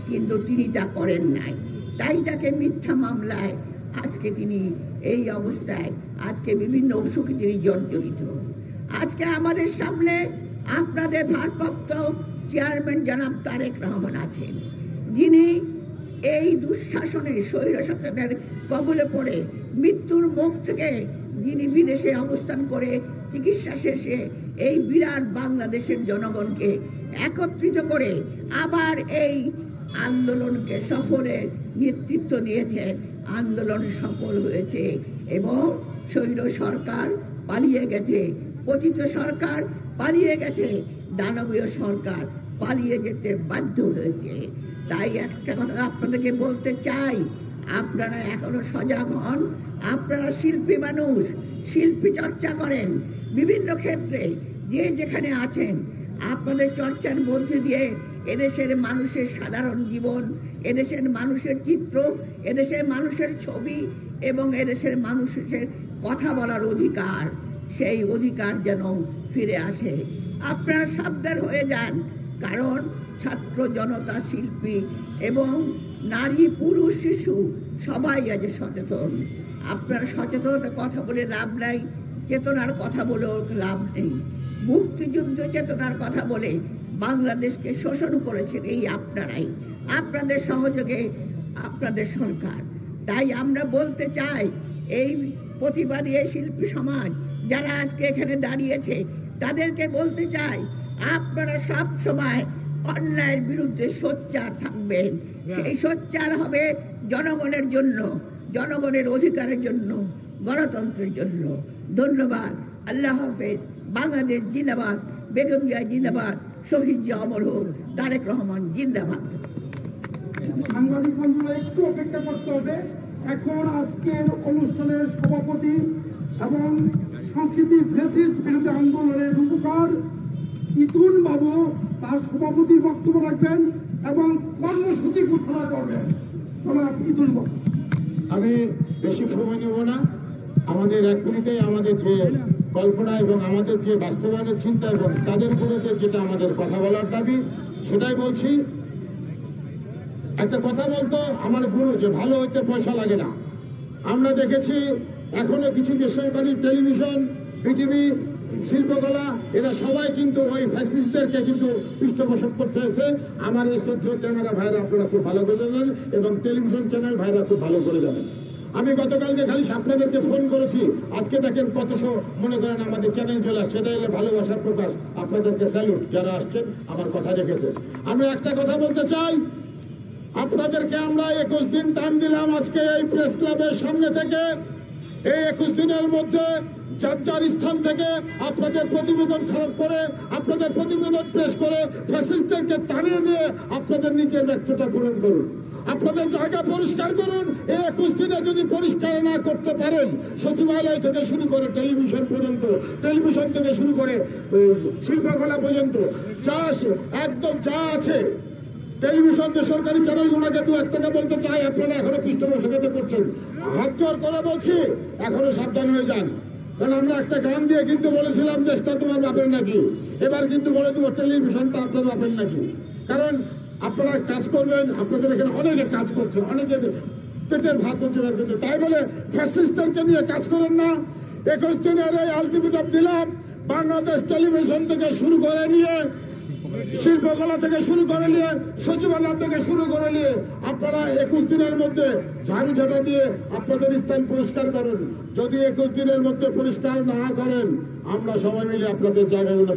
কিন্তু তিনি তা করেন নাই। তাই তাকে মিথ্যা মামলায় আজকে তিনি এই অবস্থায়, আজকে বিভিন্ন অসুখে তিনি জর্জরিত। আজকে আমাদের সামনে আপনাদের ভারপ্রাপ্ত চেয়ারম্যান জনাব তারেক রহমান আছেন, যিনি এই দুঃশাসনে স্বৈর শাসকের কবলে পড়ে মৃত্যুর মুখ থেকে যিনি বিদেশে অবস্থান করে চিকিৎসা শেষে এই বিরাট বাংলাদেশের জনগণকে একত্রিত করে আবার এই আন্দোলনকে সফলের নেতৃত্ব দিয়েছেন। আন্দোলন সফল হয়েছে এবং স্বৈর সরকার পালিয়ে গেছে, পতিত সরকার পালিয়ে গেছে, দানবীয় সরকার পালিয়ে যেতে বাধ্য হয়েছে। তাই একটা কথা আপনাদেরকে বলতে চাই, আপনারা এখনো সজাগ হন। আপনারা শিল্পী মানুষ, শিল্পী চর্চা করেন বিভিন্ন ক্ষেত্রে, যে যেখানে আছেন আপনাদের চর্চার মধ্যে দিয়ে এদেশের মানুষের সাধারণ জীবন, এদেশের মানুষের চিত্র, এদেশের মানুষের ছবি এবং এদেশের মানুষের কথা বলার অধিকার, সেই অধিকার যেন ফিরে আসে। আপনারা সাবধান হয়ে যান, কারণ ছাত্র, জনতা, শিল্পী এবং নারী, পুরুষ, শিশু সবাই আজ সচেতন। আপনারা সচেতনতার কথা বলে লাভ নাই, চেতনার কথা বলেও লাভ নেই। মুক্তিযুদ্ধ চেতনার কথা বলে বাংলাদেশকে শোষণ করেছেন এই আপনারাই, আপনাদের সহযোগে আপনাদের সরকার। তাই আমরা বলতে চাই, এই প্রতিবাদী এই শিল্পী সমাজ যারা আজকে এখানে দাঁড়িয়েছে, তাদেরকে বলতে চাই, আপনারা সব সময় অন্যায়ের বিরুদ্ধে সোচ্চার থাকবেন। সেই সোচ্চার হবে জনগণের জন্য, জনগণের অধিকারের জন্য, গণতন্ত্রের জন্য। ধন্যবাদ। আল্লাহ হাফেজ। বাংলাদেশ জিন্দাবাদ। বেগম জিয়া জিন্দাবাদ। শহীদ জিয়া অমর হোক। তারেক রহমান জিন্দাবাদ। সাংবাদিক বন্ধুরা একটু অপেক্ষা করতে হবে। এখন আজকের অনুষ্ঠানের সভাপতি এবং সংস্কৃতি ফ্যাসিস্ট বিরোধী আন্দোলনের রূপকার ইতুন বাবু তার সভাপতির বক্তব্য রাখবেন এবং কর্মসূচি ঘোষণা করবেন। ইতুন বাবু, আমি বেশি সময় নেব না। আমাদের 1 মিনিটে আমাদের যে কল্পনা এবং আমাদের যে বাস্তবায়নের চিন্তা এবং তাদের বিরুদ্ধে যেটা আমাদের কথা বলার দাবি সেটাই বলছি। একটা কথা বলতো আমার গুরু যে ভালো হইতে পয়সা লাগে না। আমরা দেখেছি এখনো কিছু বেসরকারি টেলিভিশন, বিটিভি, শিল্পকলা এরা সবাই কিন্তু ওই ফ্যাসিস্টদেরকে কিন্তু পৃষ্ঠপোষক করতে এসে আমার এই শ্রদ্ধেয় ক্যামেরা ভাইরা আপনারা খুব ভালো করে জানেন এবং টেলিভিশন চ্যানেল ভাইরা খুব ভালো করে জানেন। আমি গতকালকে খালি আপনাদেরকে ফোন করেছি, আজকে দেখেন কতশো মনে করেন আমাদের চ্যানেল চলে আসছে। সেটা হলো ভালোবাসার প্রকাশ। আপনাদেরকে স্যালুট যারা আসছেন, আমার কথা রেখেছেন। আমি একটা কথা বলতে চাই, আপনাদেরকে আমরা 21 দিন টাইম দিলাম আজকে এই প্রেস ক্লাবের সামনে থেকে। এই 21 দিনের মধ্যে যার যার স্থান থেকে আপনাদের প্রতিবেদন খারাপ করে, আপনাদের প্রতিবেদন প্রেস করে ফ্যাসিস্টদেরকে টানিয়ে দিয়ে আপনাদের নিচের ব্যক্তটা পূরণ করুন, আপনাদের জায়গা পরিষ্কার করুন। এই 21 দিনে যদি পরিষ্কার না করতে পারেন, সচিবালয় থেকে শুরু করে টেলিভিশন পর্যন্ত, টেলিভিশন থেকে শুরু করে শিল্পকলা পর্যন্ত একদম যা আছে, টেলিভিশন বেসরকারি চ্যানেলগুলোকে 2-1 টাকা বলতে চাই, আপনারা এখনো পৃষ্ঠপোষকতা করছেন। হাত জোর করে বলছি, এখনো সাবধান হয়ে যান। কারণ আমরা একটা গান দিয়ে কিন্তু বলেছিলাম দেশটা তোমার বাপের নাকি, এবার কিন্তু বলে দেবো টেলিভিশনটা আপনার বাপের নাকি। কারণ আপনারা কাজ করবেন, আপনাদের এখানে অনেকে কাজ করছে, অনেকে পেটের ভাত রোজগার করছে, তাই বলে ফ্যাসিস্টদেরকে নিয়ে কাজ করেন না। 21 দিনের এই আলটিমেটাম দিলাম, বাংলাদেশ টেলিভিশন থেকে শুরু করে নিয়ে, শিল্পকলা থেকে শুরু করে নিয়ে, সচিবালয় থেকে শুরু করে নিয়ে আপনারা 21 দিনের মধ্যে ঝাড়ু ঝাঁটা দিয়ে আপনাদের স্থান পরিষ্কার করুন। যদি 21 দিনের মধ্যে পরিষ্কার না করেন, আমরা সবাই মিলে আপনাদের জায়গাগুলো